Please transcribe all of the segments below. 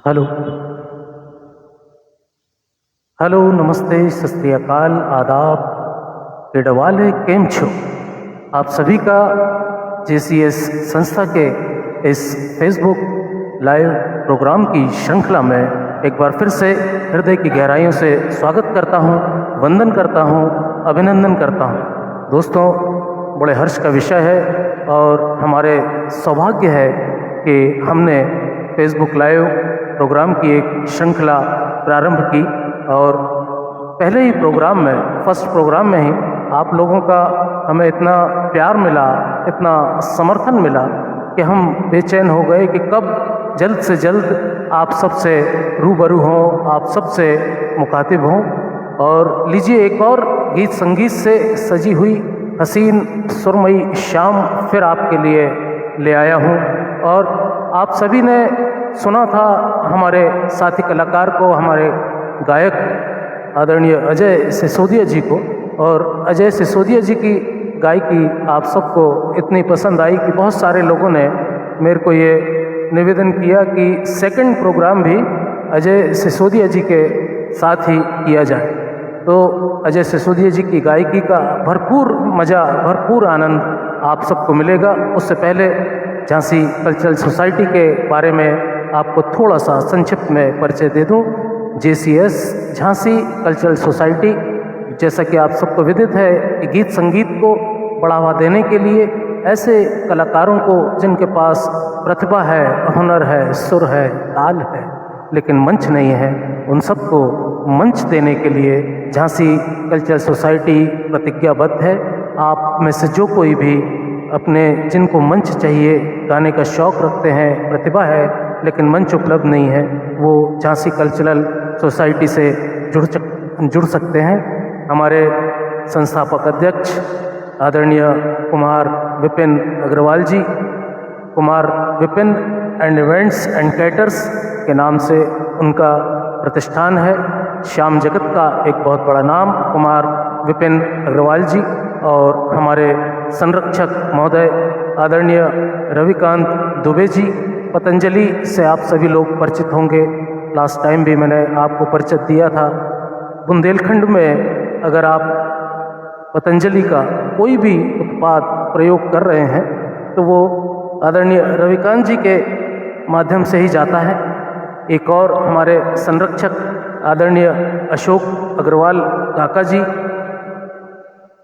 Hello. Hello, नमस्ते, सत श्री अकाल, आदाब, केडवाले केम छो। आप सभी का जेसीएस संस्था के इस फेसबुक लाइव प्रोग्राम की श्रृंखला में एक बार फिर से हृदय की गहराइयों से स्वागत करता हूं, वंदन करता हूं, अभिनंदन करता हूं। दोस्तों, बड़े हर्ष का विषय है और हमारे सौभाग्य है कि हमने फेसबुक लाइव प्रोग्राम की एक श्रृंखला प्रारंभ की और पहले ही प्रोग्राम में, फर्स्ट प्रोग्राम में ही आप लोगों का हमें इतना प्यार मिला, इतना समर्थन मिला कि हम बेचैन हो गए कि कब जल्द से जल्द आप सबसे रूबरू हों, आप सबसे मुखातिब हों। और लीजिए, एक और गीत संगीत से सजी हुई हसीन सुरमई शाम फिर आपके लिए ले आया हूँ। और आप सभी ने सुना था हमारे साथी कलाकार को, हमारे गायक आदरणीय अजय सिसोदिया जी को, और अजय सिसोदिया जी की गायकी आप सबको इतनी पसंद आई कि बहुत सारे लोगों ने मेरे को ये निवेदन किया कि सेकंड प्रोग्राम भी अजय सिसोदिया जी के साथ ही किया जाए। तो अजय सिसोदिया जी की गायकी का भरपूर मज़ा, भरपूर आनंद आप सबको मिलेगा। उससे पहले झांसी कल्चरल सोसाइटी के बारे में आपको थोड़ा सा संक्षिप्त में परिचय दे दूं। जेसीएस झांसी कल्चरल सोसाइटी, जैसा कि आप सबको विदित है कि गीत संगीत को बढ़ावा देने के लिए ऐसे कलाकारों को जिनके पास प्रतिभा है, हुनर है, सुर है, ताल है, लेकिन मंच नहीं है, उन सबको मंच देने के लिए झांसी कल्चरल सोसाइटी प्रतिज्ञाबद्ध है। आप में से जो कोई भी अपने जिनको मंच चाहिए, गाने का शौक़ रखते हैं, प्रतिभा है लेकिन मंच उपलब्ध नहीं है, वो झांसी कल्चरल सोसाइटी से जुड़ सकते हैं। हमारे संस्थापक अध्यक्ष आदरणीय Kumar Vipin Agarwal ji, Kumar Vipin and events and caterers के नाम से उनका प्रतिष्ठान है। श्याम जगत का एक बहुत बड़ा नाम कुमार विपिन अग्रवाल जी। और हमारे संरक्षक महोदय आदरणीय रविकांत दुबे जी, पतंजलि से आप सभी लोग परिचित होंगे। लास्ट टाइम भी मैंने आपको परिचय दिया था। बुंदेलखंड में अगर आप पतंजलि का कोई भी उत्पाद प्रयोग कर रहे हैं तो वो आदरणीय रविकांत जी के माध्यम से ही जाता है। एक और हमारे संरक्षक आदरणीय अशोक अग्रवाल काका जी,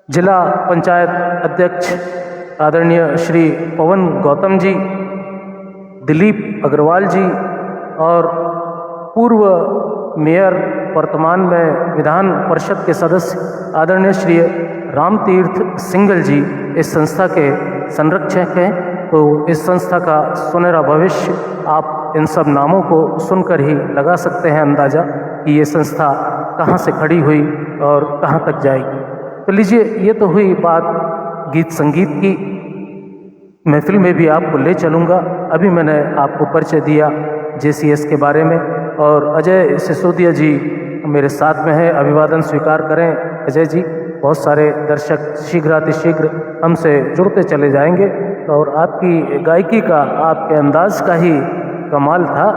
जिला पंचायत अध्यक्ष आदरणीय श्री पवन गौतम जी, दिलीप अग्रवाल जी, और पूर्व मेयर, वर्तमान में विधान परिषद के सदस्य आदरणीय श्री रामतीर्थ सिंगल जी इस संस्था के संरक्षक हैं। तो इस संस्था का सुनहरा भविष्य आप इन सब नामों को सुनकर ही लगा सकते हैं अंदाज़ा कि ये संस्था कहाँ से खड़ी हुई और कहाँ तक जाएगी। तो लीजिए, ये तो हुई बात गीत संगीत की। महफिल में भी आपको ले चलूँगा। अभी मैंने आपको परिचय दिया जेसीएस के बारे में, और अजय सिसोदिया जी मेरे साथ में है। अभिवादन स्वीकार करें अजय जी। बहुत सारे दर्शक शीघ्रातिशीघ्र हमसे जुड़ते चले जाएंगे। और आपकी गायकी का, आपके अंदाज का ही कमाल था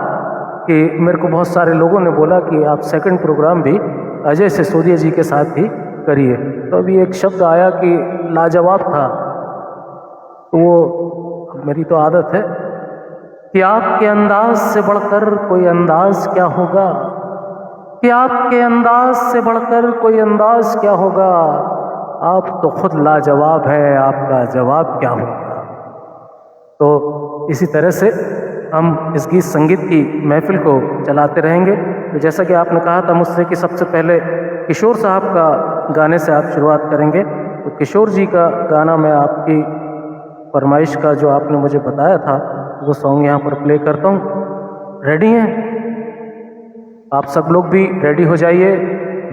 कि मेरे को बहुत सारे लोगों ने बोला कि आप सेकंड प्रोग्राम भी अजय सिसोदिया जी के साथ ही करिए। तो अभी एक शब्द आया कि लाजवाब था, तो वो मेरी तो आदत है कि आपके अंदाज से बढ़कर कोई अंदाज क्या होगा, कि आपके अंदाज से बढ़कर कोई अंदाज क्या होगा, आप तो खुद लाजवाब है, आपका जवाब क्या होगा। तो इसी तरह से हम इस गीत संगीत की महफिल को चलाते रहेंगे। तो जैसा कि आपने कहा था मुझसे कि सबसे पहले किशोर साहब का गाने से आप शुरुआत करेंगे, तो किशोर जी का गाना मैं आपकी फरमाइश का जो आपने मुझे बताया था वो सॉन्ग यहाँ पर प्ले करता हूँ। रेडी हैं आप सब लोग? भी रेडी हो जाइए,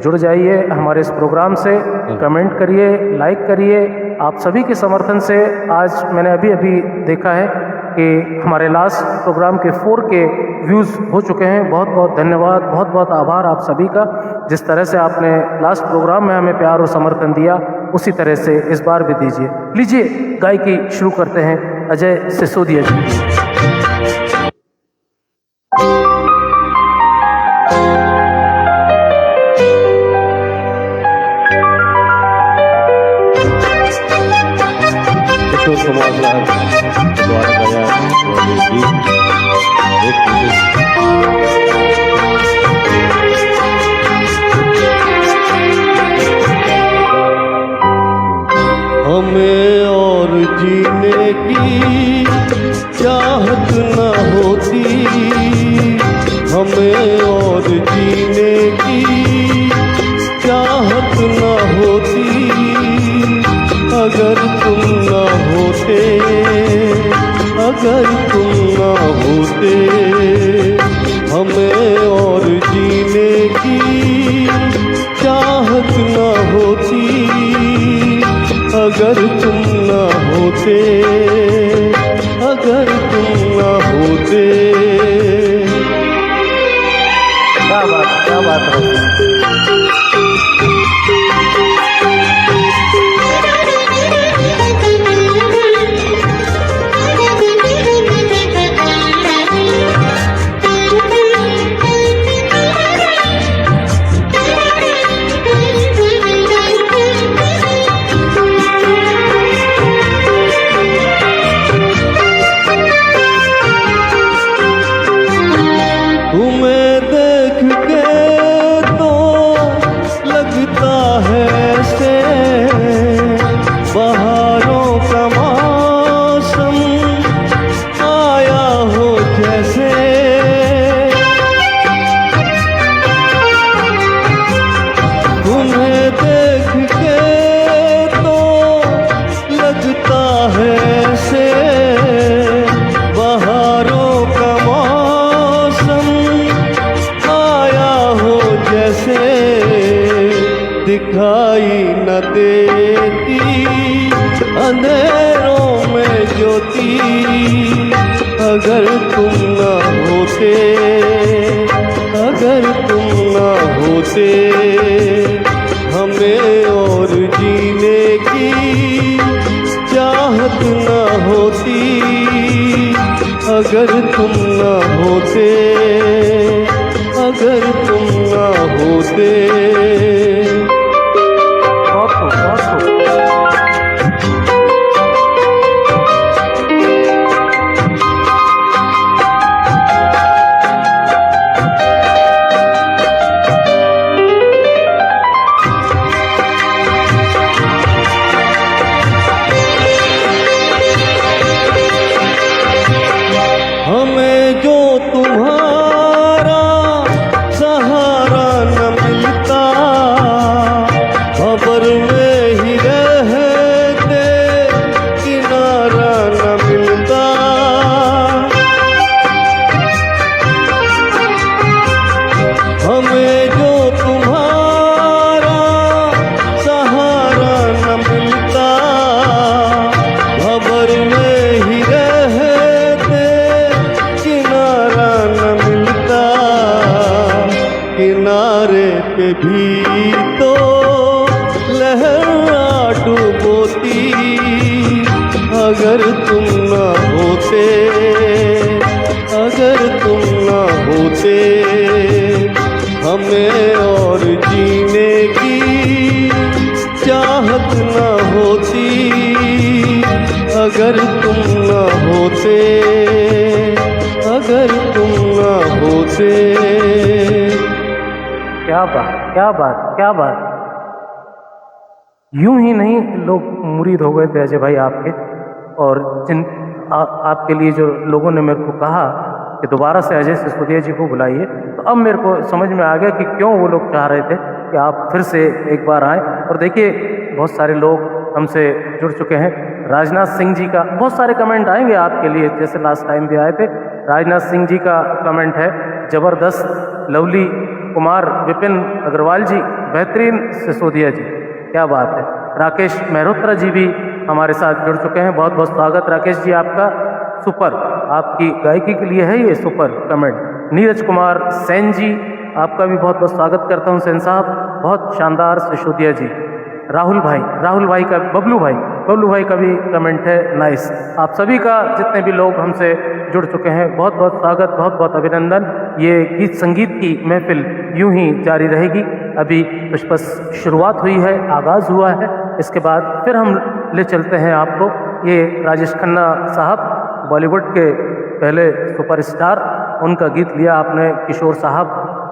जुड़ जाइए हमारे इस प्रोग्राम से, कमेंट करिए, लाइक करिए। आप सभी के समर्थन से आज मैंने अभी देखा है कि हमारे लास्ट प्रोग्राम के 4K व्यूज़ हो चुके हैं। बहुत बहुत धन्यवाद, बहुत बहुत आभार आप सभी का। जिस तरह से आपने लास्ट प्रोग्राम में हमें प्यार और समर्थन दिया, उसी तरह से इस बार भी दीजिए। लीजिए, गायकी शुरू करते हैं अजय सिसोदिया जी। किशोर कुमार साहब द्वारा गाया हुआ ये गीत एक विशेष हमें और जीने की चाहत न होती, हमें और जीने की चाहत न होती, अगर तुम न होते, अगर तुम न होते, हमें और जीने की चाहत न होती, अगर तुम न होते, अगर तुम न होते। क्या बात है। तुम्हें देख के तो लगता है ऐसे बहारों का मौसम आया हो जैसे, तुम्हें देख के तो लगता है ऐसे बहारों का मौसम आया हो जैसे, दिखाई न देती अंधेरों में ज्योति, अगर तुम न होते, अगर तुम न होते, हमें और जीने की चाहत न होती, अगर तुम न होते, अगर तुम न होते। बहुत खूब, बहुत खूब। हमें जो तुम्हारा सहारा न मिलता, खबर में ही रहते किनारा न मिलता, हमें जो तुम्हारा सहारा न मिलता, खबर में ही रहते किनारा न मिलता, किनारे पे भी तो लहरा डूबोती, अगर तुम न होते, अगर तुम न होते, हमें और जीने की चाहत न होती, अगर तुम न होते, अगर तुम न होते। क्या बात, क्या बात, क्या बात। यूं ही नहीं लोग मुरीद हो गए थे अजय भाई आपके, और आपके लिए जो लोगों ने मेरे को कहा कि दोबारा से अजय सिसोदिया जी को बुलाइए, तो अब मेरे को समझ में आ गया कि क्यों वो लोग चाह रहे थे कि आप फिर से एक बार आएँ। और देखिए बहुत सारे लोग हमसे जुड़ चुके हैं। राजनाथ सिंह जी का बहुत सारे कमेंट आएंगे आपके लिए, जैसे लास्ट टाइम भी आए थे। राजनाथ सिंह जी का कमेंट है, जबरदस्त। लवली कुमार विपिन अग्रवाल जी, बेहतरीन सिसोदिया जी, क्या बात है। राकेश मेहरोत्रा जी भी हमारे साथ जुड़ चुके हैं, बहुत बहुत स्वागत राकेश जी आपका। सुपर, आपकी गायकी के लिए है ये सुपर कमेंट। नीरज कुमार सेन जी, आपका भी बहुत बहुत स्वागत करता हूँ सेन साहब, बहुत शानदार सिसोदिया जी। राहुल भाई का, बबलू भाई का भी कमेंट है, नाइस। आप सभी का, जितने भी लोग हमसे जुड़ चुके हैं, बहुत बहुत स्वागत, बहुत बहुत अभिनंदन। ये गीत संगीत की महफिल यूं ही जारी रहेगी। अभी कुछ बस शुरुआत हुई है, आगाज़ हुआ है, इसके बाद फिर हम ले चलते हैं आपको ये राजेश खन्ना साहब बॉलीवुड के पहले सुपरस्टार, उनका गीत लिया आपने, किशोर साहब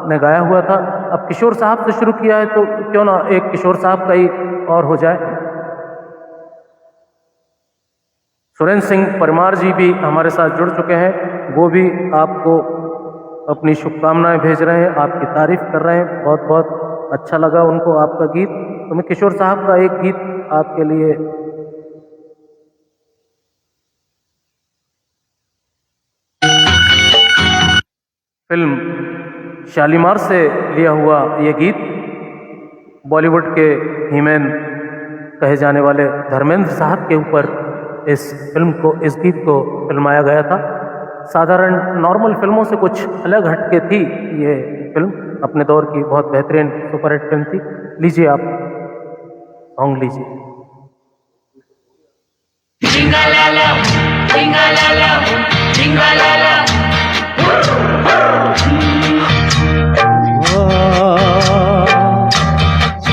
ने गाया हुआ था। अब किशोर साहब से शुरू किया है तो क्यों ना एक किशोर साहब का ही और हो जाए। सुरेंद्र सिंह परमार जी भी हमारे साथ जुड़ चुके हैं, वो भी आपको अपनी शुभकामनाएं भेज रहे हैं, आपकी तारीफ कर रहे हैं, बहुत बहुत अच्छा लगा उनको आपका गीत। तो मैं किशोर साहब का एक गीत आपके लिए फिल्म शालीमार से लिया हुआ ये गीत, बॉलीवुड के हीमैन कहे जाने वाले धर्मेंद्र साहब के ऊपर इस गीत को फिल्माया गया था। साधारण नॉर्मल फिल्मों से कुछ अलग हटके थी ये फिल्म, अपने दौर की बहुत बेहतरीन सुपरहिट फिल्म थी। लीजिए आप सॉन्ग लीजिए। Jingalala, jingalala, jingalala.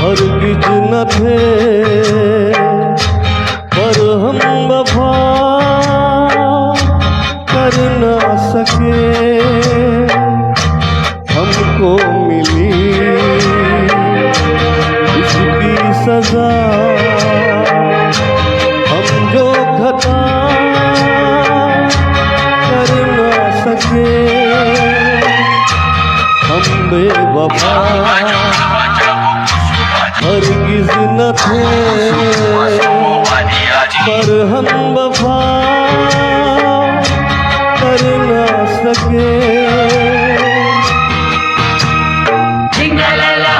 हरगिज न थे पर हम वफा कर न सके, हमको मिली इसकी सजा, हम जो खता कर न सके, हम बेवफा हरगिज न थे पर हम वफा कर न सके। Jingalala,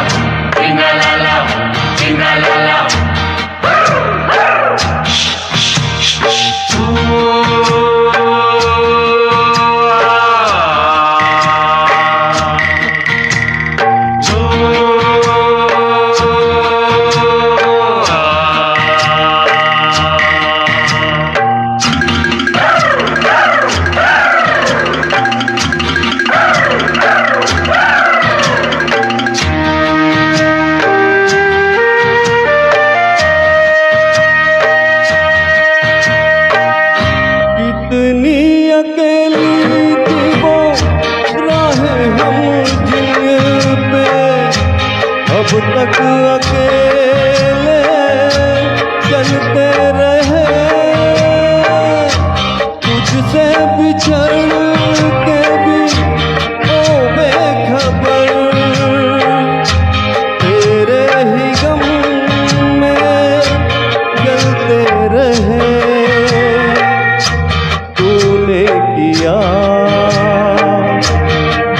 jingalala, jingalala. अब तक अकेले चलते रहे, तुझसे बिछड़ के भी ओ बेखबर, तेरे ही गम में जलते रहे। तूने किया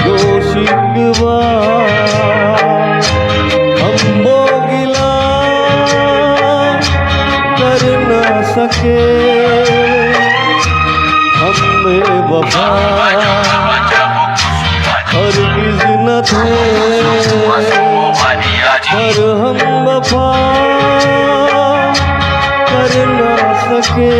जो शिकवा सके, हम बेवफा हरगिज न थे पर हम वफा कर न सके।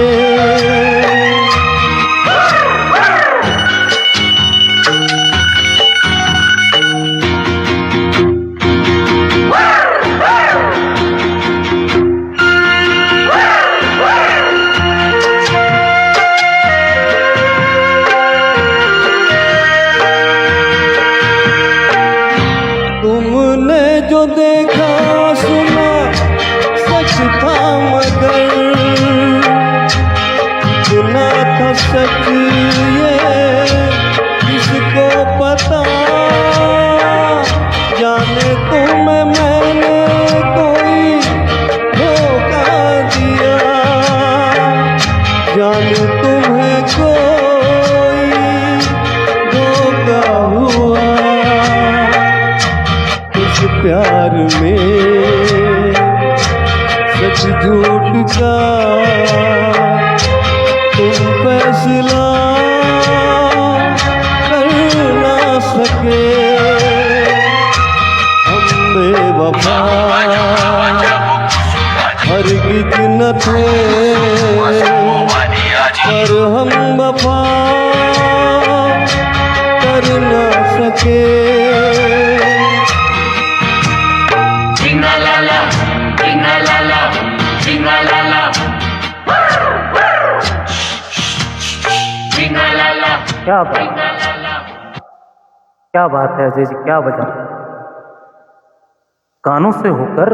जो देखा सुना सच था मगर इतना था सच ये किसको पता, जाने तुम्हें मैंने कोई धोखा दिया, जाने तुम्हें कोई धोखा हुआ। प्यार में सच झूठ का तुम फैसला कर ना सके, हम बेवफा हरगिज न थे पर हम वफा कर ना सके। Jingalala, jingalala, jingalala. क्या बात, क्या बात है अजय जी, क्या बजा। कानों से होकर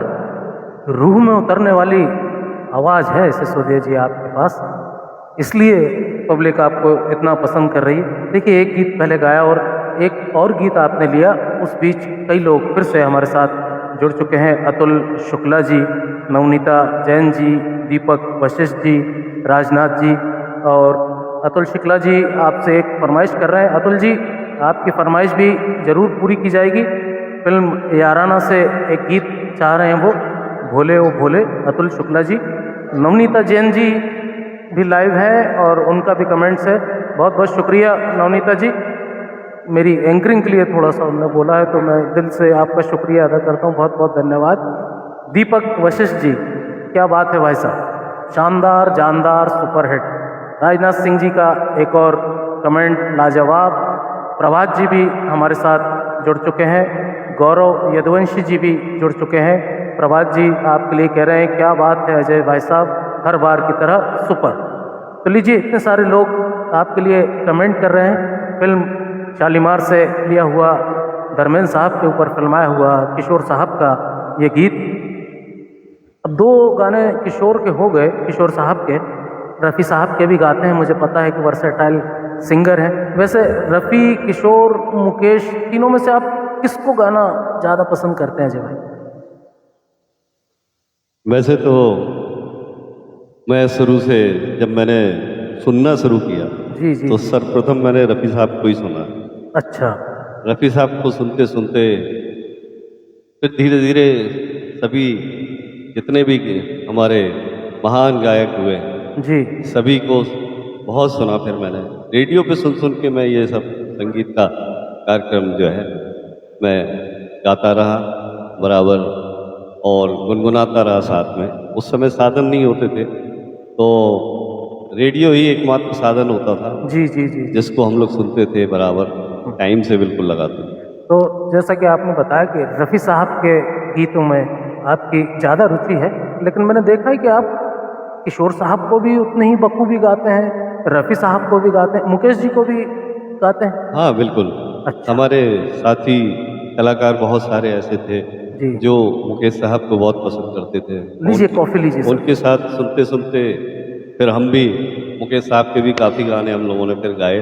रूह में उतरने वाली आवाज़ है सिसोदिया जी आपके पास, इसलिए पब्लिक आपको इतना पसंद कर रही है। देखिए, एक गीत पहले गाया और एक और गीत आपने लिया, उस बीच कई लोग फिर से हमारे साथ जुड़ चुके हैं। अतुल शुक्ला जी, नवनीता जैन जी, दीपक वशिष्ठ जी, राजनाथ जी। और अतुल शुक्ला जी आपसे एक फरमाइश कर रहे हैं। अतुल जी, आपकी फरमाइश भी ज़रूर पूरी की जाएगी। फिल्म याराना से एक गीत चाह रहे हैं वो, भोले ओ भोले, अतुल शुक्ला जी। नवनीता जैन जी भी लाइव है और उनका भी कमेंट्स है। बहुत बहुत शुक्रिया नवनीता जी, मेरी एंकरिंग के लिए थोड़ा सा उन्होंने बोला है तो मैं दिल से आपका शुक्रिया अदा करता हूँ, बहुत बहुत धन्यवाद। दीपक वशिष्ठ जी, क्या बात है भाई साहब, शानदार जानदार सुपरहिट। राजनाथ सिंह जी का एक और कमेंट लाजवाब। प्रभात जी भी हमारे साथ जुड़ चुके हैं। गौरव यदुवंशी जी भी जुड़ चुके हैं। प्रभात जी आपके लिए कह रहे हैं क्या बात है अजय भाई साहब, हर बार की तरह सुपर। तो लीजिए, इतने सारे लोग आपके लिए कमेंट कर रहे हैं। फिल्म शालीमार से लिया हुआ, धर्मेंद्र साहब के ऊपर फिल्माया हुआ किशोर साहब का ये गीत। अब दो गाने किशोर के हो गए, किशोर साहब के, रफ़ी साहब के भी गाते हैं, मुझे पता है कि वर्सेटाइल सिंगर हैं। वैसे रफ़ी, किशोर, मुकेश, तीनों में से आप किसको गाना ज़्यादा पसंद करते हैं अजय भाई? वैसे तो मैं शुरू से जब मैंने सुनना शुरू किया जी जी। तो सर्वप्रथम मैंने रफ़ी साहब को ही सुना। अच्छा। रफ़ी साहब को सुनते सुनते फिर धीरे धीरे सभी जितने भी हमारे महान गायक हुए जी सभी को बहुत सुना। फिर मैंने रेडियो पे सुन के मैं ये सब संगीत का कार्यक्रम जो है मैं गाता रहा बराबर और गुनगुनाता रहा साथ में। उस समय साधन नहीं होते थे तो रेडियो ही एकमात्र साधन होता था जी जी जी। जिसको हम लोग सुनते थे बराबर, टाइम से बिल्कुल लगाते थे। तो जैसा कि आपने बताया कि रफ़ी साहब के गीतों में आपकी ज़्यादा रुचि है, लेकिन मैंने देखा है कि आप किशोर साहब को भी उतने ही बखूबी गाते हैं, रफ़ी साहब को भी गाते हैं, मुकेश जी को भी गाते हैं। हाँ बिल्कुल। अच्छा। हमारे साथी कलाकार बहुत सारे ऐसे थे जी। जो मुकेश साहब को बहुत पसंद करते थे। लीजिए कॉफ़ी लीजिए सर। उनके साथ सुनते सुनते फिर हम भी मुकेश साहब के भी काफ़ी गाने हम लोगों ने फिर गाए।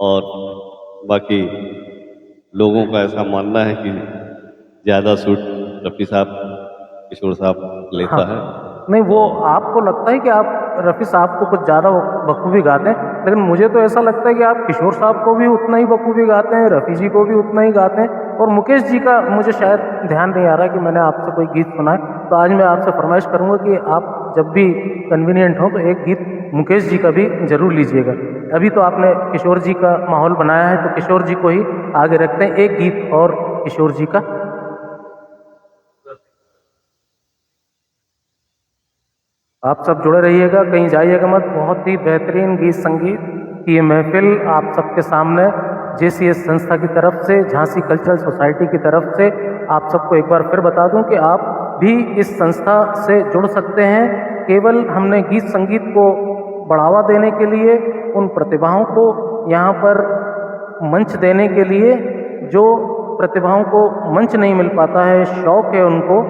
और बाकी लोगों का ऐसा मानना है कि ज़्यादा सूट रफ़ी साहब किशोर साहब लेता है। नहीं, वो आपको लगता है कि आप रफ़ी साहब को कुछ ज़्यादा बखूबी गाते हैं, लेकिन मुझे तो ऐसा लगता है कि आप किशोर साहब को भी उतना ही बखूबी गाते हैं, रफ़ी जी को भी उतना ही गाते हैं। और मुकेश जी का मुझे शायद ध्यान नहीं आ रहा कि मैंने आपसे कोई गीत सुना है, तो आज मैं आपसे फरमाइश करूँगा कि आप जब भी कन्वीनियंट हो तो एक गीत मुकेश जी का भी ज़रूर लीजिएगा। अभी तो आपने किशोर जी का माहौल बनाया है तो किशोर जी को ही आगे रखते हैं। एक गीत और किशोर जी का। आप सब जुड़े रहिएगा, कहीं जाइएगा मत। बहुत ही बेहतरीन गीत संगीत की ये महफिल आप सबके सामने JCS संस्था की तरफ से, झांसी कल्चरल सोसाइटी की तरफ से। आप सबको एक बार फिर बता दूं कि आप भी इस संस्था से जुड़ सकते हैं। केवल हमने गीत संगीत को बढ़ावा देने के लिए, उन प्रतिभाओं को यहाँ पर मंच देने के लिए, जो प्रतिभाओं को मंच नहीं मिल पाता है, शौक है उनको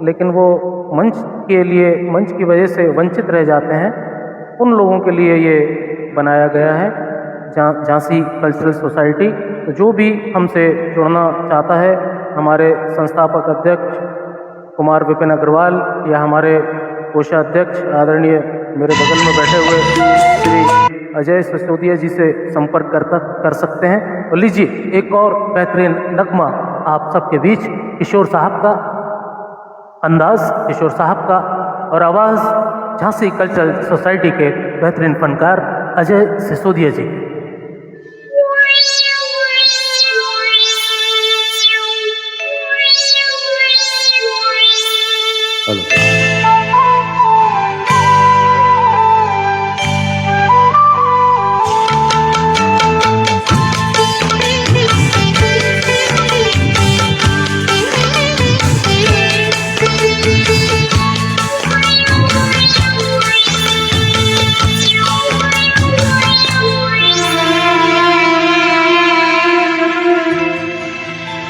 लेकिन वो मंच के लिए, मंच की वजह से वंचित रह जाते हैं, उन लोगों के लिए ये बनाया गया है झांसी कल्चरल सोसाइटी। तो जो भी हमसे जुड़ना चाहता है, हमारे संस्थापक अध्यक्ष कुमार विपिन अग्रवाल या हमारे कोषाध्यक्ष आदरणीय मेरे बगल में बैठे हुए श्री अजय सिसोदिया जी से संपर्क कर सकते हैं। तो लीजिए एक और बेहतरीन नगमा आप सबके बीच, किशोर साहब का अंदाज, किशोर साहब का और आवाज़ झांसी कल्चरल सोसाइटी के बेहतरीन फनकार अजय सिसोदिया जी। हेलो।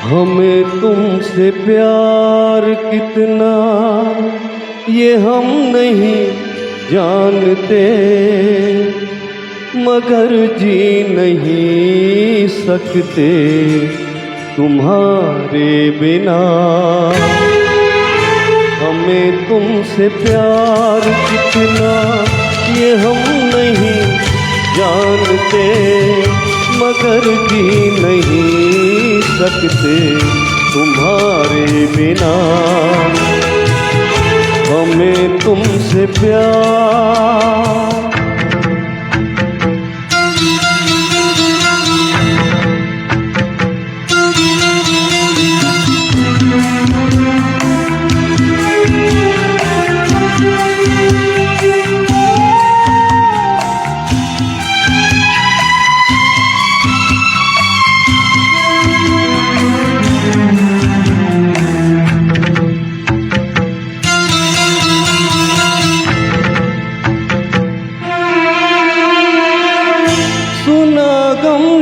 हमें तुमसे प्यार कितना ये हम नहीं जानते, मगर जी नहीं सकते तुम्हारे बिना। हमें तुमसे प्यार कितना ये हम नहीं जानते, मगर जी नहीं सकते तुम्हारे बिना। हमें तुमसे प्यार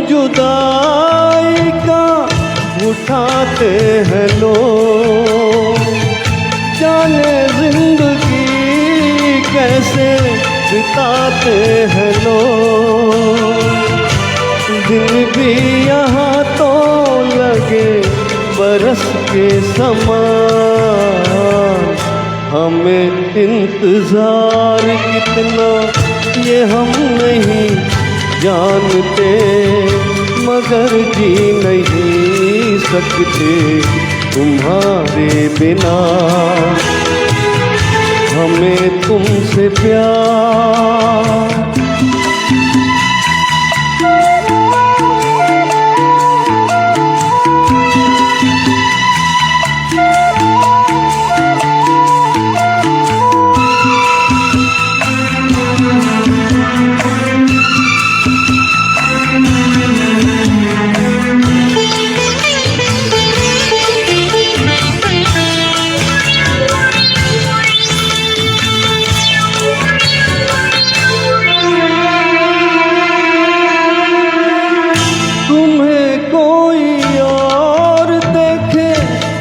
जुदाई का उठाते हैं लोग, जाने जिंदगी कैसे बिताते हैं लोग। दिन भी यहाँ तो लगे बरस के समान, हमें इंतजार कितना ये हम नहीं जानते, मगर जी नहीं सकते तुम्हारे बिना। हमें तुमसे प्यार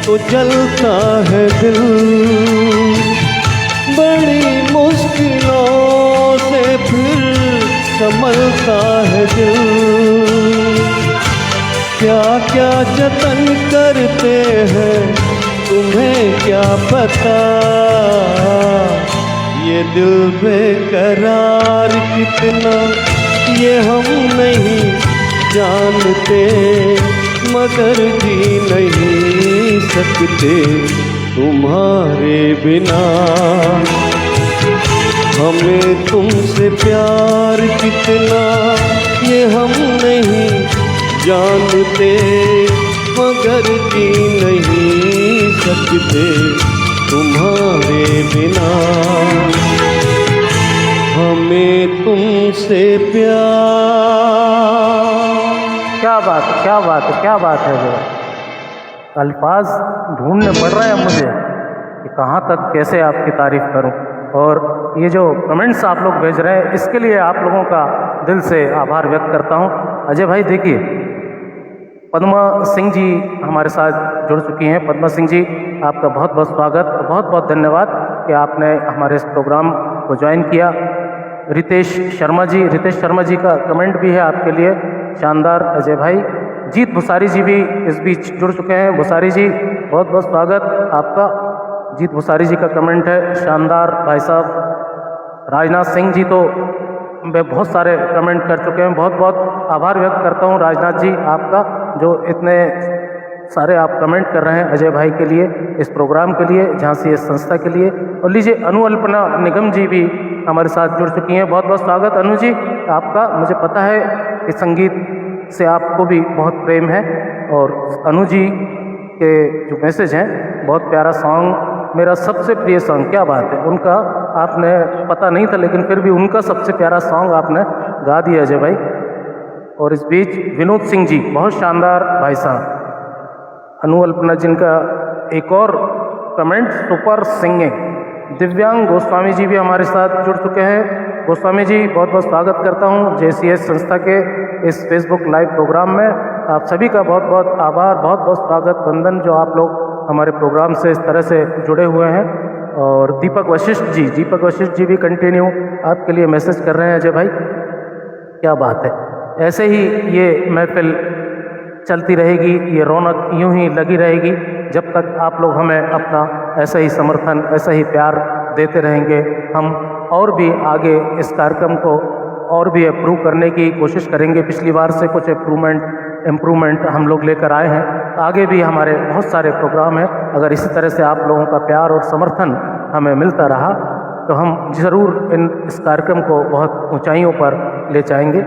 तो जलता है दिल, बड़ी मुश्किलों से फिर संभलता है दिल। क्या क्या जतन करते हैं तुम्हें क्या पता, ये दिल बेकरार कितना ये हम नहीं जानते, मगर जी नहीं सकते तुम्हारे बिना। हमें तुमसे प्यार कितना ये हम नहीं जानते, मगर जी नहीं सकते तुम्हारे बिना। हमें तुमसे प्यार। क्या बात है, क्या बात है, क्या बात है। जो अल्फाज ढूंढने पड़ रहे हैं मुझे कि कहाँ तक कैसे आपकी तारीफ़ करूं। और ये जो कमेंट्स आप लोग भेज रहे हैं इसके लिए आप लोगों का दिल से आभार व्यक्त करता हूं। अजय भाई देखिए, पद्मा सिंह जी हमारे साथ जुड़ चुकी हैं। पद्मा सिंह जी आपका बहुत बहुत स्वागत, बहुत बहुत धन्यवाद कि आपने हमारे इस प्रोग्राम को ज्वाइन किया। रितेश शर्मा जी का कमेंट भी है आपके लिए, शानदार अजय भाई। जीत भुसारी जी भी इस बीच जुड़ चुके हैं। भुसारी जी बहुत बहुत स्वागत आपका। जीत भुसारी जी का कमेंट है, शानदार भाई साहब। राजनाथ सिंह जी तो वे बहुत सारे कमेंट कर चुके हैं, बहुत बहुत आभार व्यक्त करता हूं राजनाथ जी आपका, जो इतने सारे आप कमेंट कर रहे हैं अजय भाई के लिए, इस प्रोग्राम के लिए, झांसी इस संस्था के लिए। और लीजिए अनुअल्पना निगम जी भी हमारे साथ जुड़ चुकी हैं। बहुत बहुत स्वागत अनु जी आपका। मुझे पता है कि संगीत से आपको भी बहुत प्रेम है, और अनु जी के जो मैसेज हैं, बहुत प्यारा सॉन्ग, मेरा सबसे प्रिय सॉन्ग, क्या बात है। उनका आपने पता नहीं था लेकिन फिर भी उनका सबसे प्यारा सॉन्ग आपने गा दिया अजय भाई। और इस बीच विनोद सिंह जी, बहुत शानदार भाई साहब। अनुअल्पना जिनका एक और कमेंट, सुपर सिंगिंग। दिव्यांग गोस्वामी जी भी हमारे साथ जुड़ चुके हैं। गोस्वामी जी बहुत बहुत स्वागत करता हूं JCS संस्था के इस फेसबुक लाइव प्रोग्राम में। आप सभी का बहुत बहुत आभार, बहुत बहुत स्वागत, वंदन, जो आप लोग हमारे प्रोग्राम से इस तरह से जुड़े हुए हैं। और दीपक वशिष्ठ जी भी कंटिन्यू आपके लिए मैसेज कर रहे हैं। अजय भाई, क्या बात है, ऐसे ही ये महफिल चलती रहेगी, ये रौनक यूं ही लगी रहेगी जब तक आप लोग हमें अपना ऐसा ही समर्थन, ऐसा ही प्यार देते रहेंगे। हम और भी आगे इस कार्यक्रम को और भी इम्प्रूव करने की कोशिश करेंगे। पिछली बार से कुछ इम्प्रूवमेंट हम लोग लेकर आए हैं, आगे भी हमारे बहुत सारे प्रोग्राम हैं। अगर इसी तरह से आप लोगों का प्यार और समर्थन हमें मिलता रहा तो हम ज़रूर इस कार्यक्रम को बहुत ऊंचाइयों पर ले जाएंगे।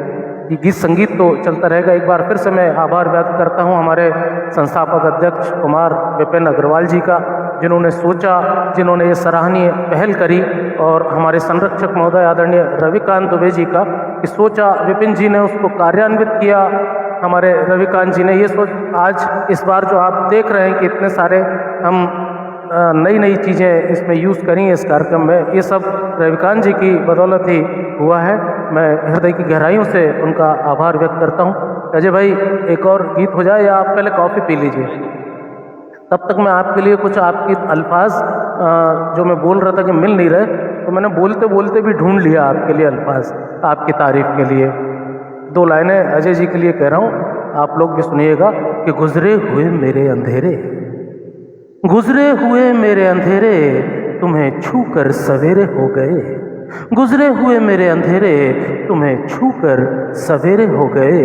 ये गीत संगीत तो चलता रहेगा। एक बार फिर से मैं आभार व्यक्त करता हूँ हमारे संस्थापक अध्यक्ष कुमार विपिन अग्रवाल जी का, जिन्होंने सोचा, जिन्होंने ये सराहनीय पहल करी, और हमारे संरक्षक महोदय आदरणीय रविकांत दुबे जी का कि सोचा, विपिन जी ने उसको कार्यान्वित किया। हमारे रविकांत जी ने ये सोच, आज इस बार जो आप देख रहे हैं कि इतने सारे हम नई चीज़ें इसमें यूज़ करी इस कार्यक्रम में, ये सब रविकांत जी की बदौलत ही हुआ है। मैं हृदय की गहराइयों से उनका आभार व्यक्त करता हूँ। अजय भाई, एक और गीत हो जाए, या आप पहले कॉफ़ी पी लीजिए, तब तक मैं आपके लिए कुछ आपकी अल्फाज जो मैं बोल रहा था कि मिल नहीं रहे, तो मैंने बोलते बोलते भी ढूंढ लिया आपके लिए अल्फाज, आपकी तारीफ के लिए। 2 लाइनें अजय जी के लिए कह रहा हूँ, आप लोग भी सुनिएगा कि गुजरे हुए मेरे अंधेरे, गुजरे हुए मेरे अंधेरे तुम्हें छू कर सवेरे हो गए, गुजरे हुए मेरे अंधेरे तुम्हें छू कर सवेरे हो गए।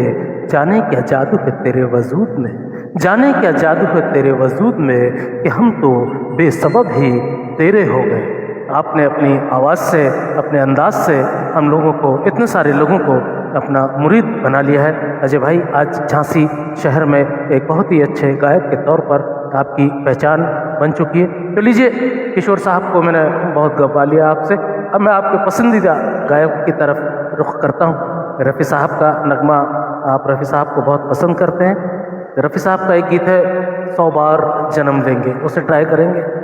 जाने क्या जादू है तेरे वजूद में, जाने क्या जादू है तेरे वजूद में कि हम तो बेसबब ही तेरे हो गए। आपने अपनी आवाज़ से, अपने अंदाज से हम लोगों को, इतने सारे लोगों को अपना मुरीद बना लिया है। अजय भाई, आज झांसी शहर में एक बहुत ही अच्छे गायक के तौर पर आपकी पहचान बन चुकी है। तो लीजिए, किशोर साहब को मैंने बहुत गवा लिया आपसे, अब मैं आपके पसंदीदा गायक की तरफ रुख करता हूँ। रफ़ी साहब का नगमा, आप रफ़ी साहब को बहुत पसंद करते हैं। रफ़ी साहब का एक गीत है 100 बार जन्म देंगे, उसे ट्राई करेंगे।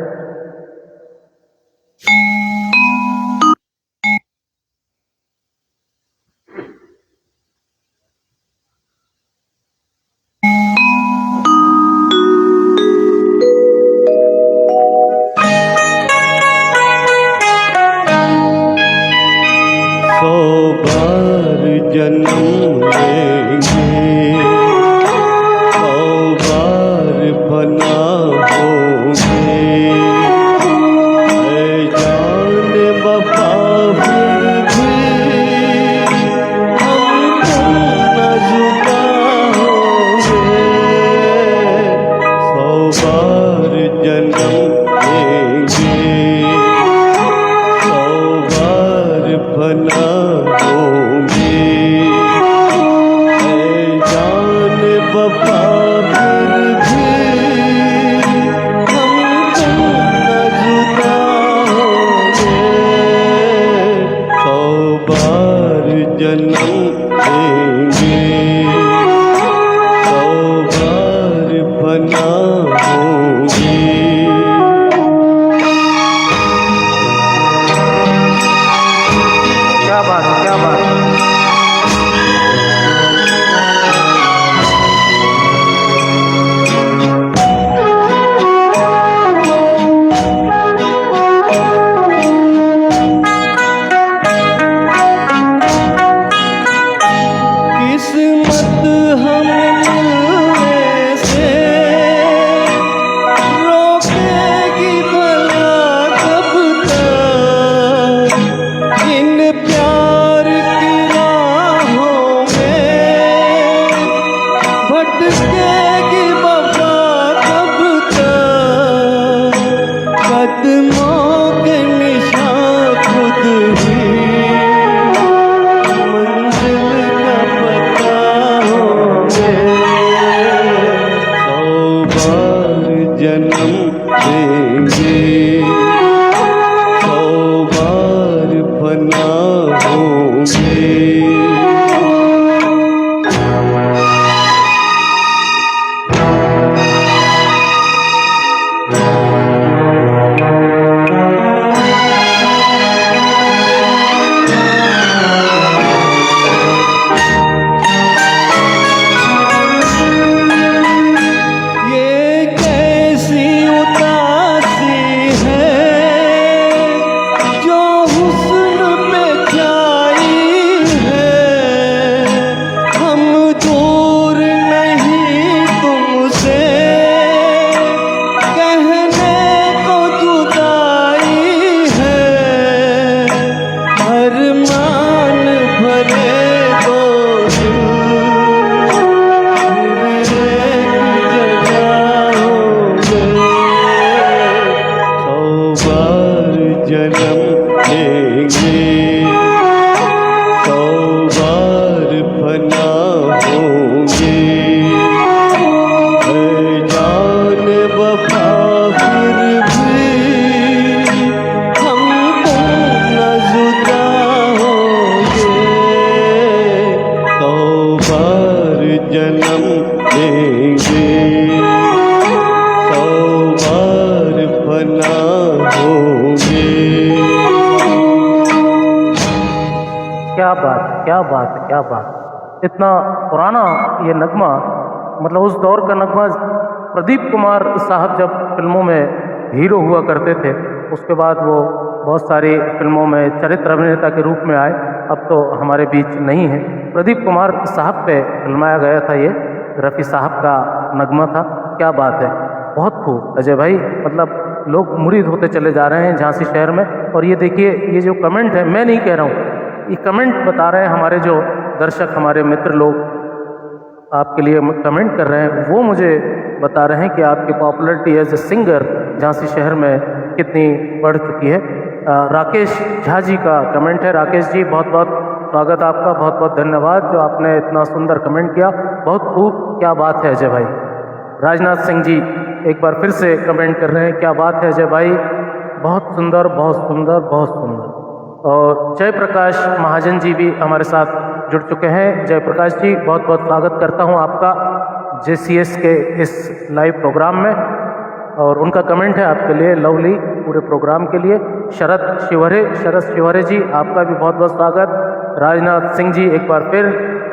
क्या बात, क्या बात, क्या बात। इतना पुराना ये नगमा, मतलब उस दौर का नगमा। प्रदीप कुमार साहब जब फिल्मों में हीरो हुआ करते थे, उसके बाद वो बहुत सारी फिल्मों में चरित्र अभिनेता के रूप में आए, अब तो हमारे बीच नहीं है। प्रदीप कुमार साहब पे फिल्माया गया था ये, रफ़ी साहब का नगमा था। क्या बात है, बहुत खूब अजय भाई। मतलब लोग मुरीद होते चले जा रहे हैं झांसी शहर में। और ये देखिए, ये जो कमेंट है, मैं नहीं कह रहा हूँ, ये कमेंट बता रहे हैं हमारे जो दर्शक, हमारे मित्र लोग आपके लिए कमेंट कर रहे हैं, वो मुझे बता रहे हैं कि आपकी popularity as a singer Jhansi शहर में कितनी बढ़ चुकी है। राकेश झा जी का कमेंट है। राकेश जी, बहुत बहुत स्वागत आपका, बहुत बहुत धन्यवाद जो आपने इतना सुंदर कमेंट किया, बहुत खूब, क्या बात है अजय भाई। राजनाथ सिंह जी एक बार फिर से कमेंट कर रहे हैं, क्या बात है अजय भाई, बहुत सुंदर, बहुत सुंदर, बहुत सुंदर। और जयप्रकाश महाजन जी भी हमारे साथ जुड़ चुके हैं। जयप्रकाश जी, बहुत बहुत स्वागत करता हूं आपका JCS के इस लाइव प्रोग्राम में। और उनका कमेंट है आपके लिए, लवली, पूरे प्रोग्राम के लिए। शरद शिवहरे जी, आपका भी बहुत बहुत स्वागत। राजनाथ सिंह जी एक बार फिर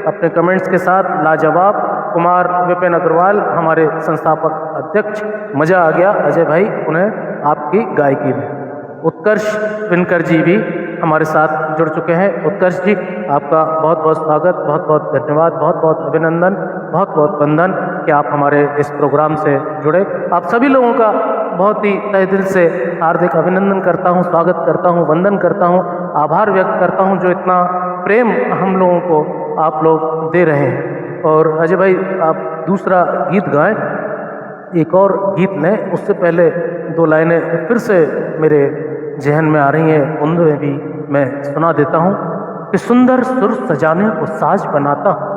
अपने कमेंट्स के साथ लाजवाब। कुमार विपिन अग्रवाल, हमारे संस्थापक अध्यक्ष, मज़ा आ गया अजय भाई उन्हें आपकी गायकी में। उत्कर्ष विनकर जी भी हमारे साथ जुड़ चुके हैं। उत्कर्ष जी, आपका बहुत बहुत स्वागत, बहुत बहुत धन्यवाद, बहुत बहुत अभिनंदन, बहुत बहुत वंदन कि आप हमारे इस प्रोग्राम से जुड़े। आप सभी लोगों का बहुत ही तहे दिल से हार्दिक अभिनंदन करता हूं, स्वागत करता हूं, वंदन करता हूं, आभार व्यक्त करता हूं जो इतना प्रेम हम लोगों को आप लोग दे रहे हैं। और अजय भाई, आप दूसरा गीत गाएं, एक और गीत लें, उससे पहले दो लाइनें फिर से मेरे जहन में आ रही हैं, उनमें भी मैं सुना देता हूँ कि सुंदर सुर सजाने को साज बनाता हूँ,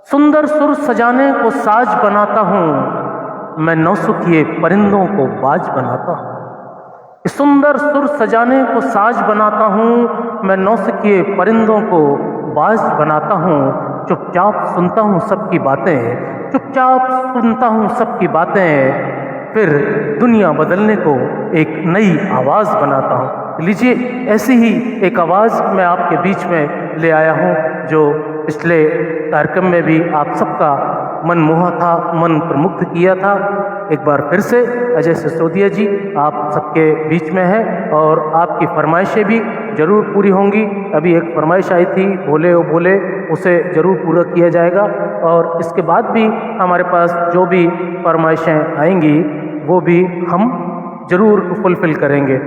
सुंदर सुर सजाने को साज बनाता हूँ, मैं नौसुखिए परिंदों को बाज बनाता हूँ। सुंदर सुर सजाने को साज बनाता हूँ, मैं नौसुखिए परिंदों को बाज बनाता हूँ। चुपचाप सुनता हूँ सबकी बातें, चुपचाप सुनता हूँ सबकी बातें, फिर दुनिया बदलने को एक नई आवाज़ बनाता हूँ। लीजिए, ऐसी ही एक आवाज़ मैं आपके बीच में ले आया हूँ जो पिछले कार्यक्रम में भी आप सबका मन मोहा था, मन प्रमुग्ध किया था। एक बार फिर से अजय सिसोदिया जी आप सबके बीच में हैं और आपकी फरमाइशें भी ज़रूर पूरी होंगी। अभी एक फरमाइश आई थी, भोले ओ भोले, उसे ज़रूर पूरा किया जाएगा। और इसके बाद भी हमारे पास जो भी फरमाइशें आएंगी वो भी हम ज़रूर फुलफ़िल करेंगे।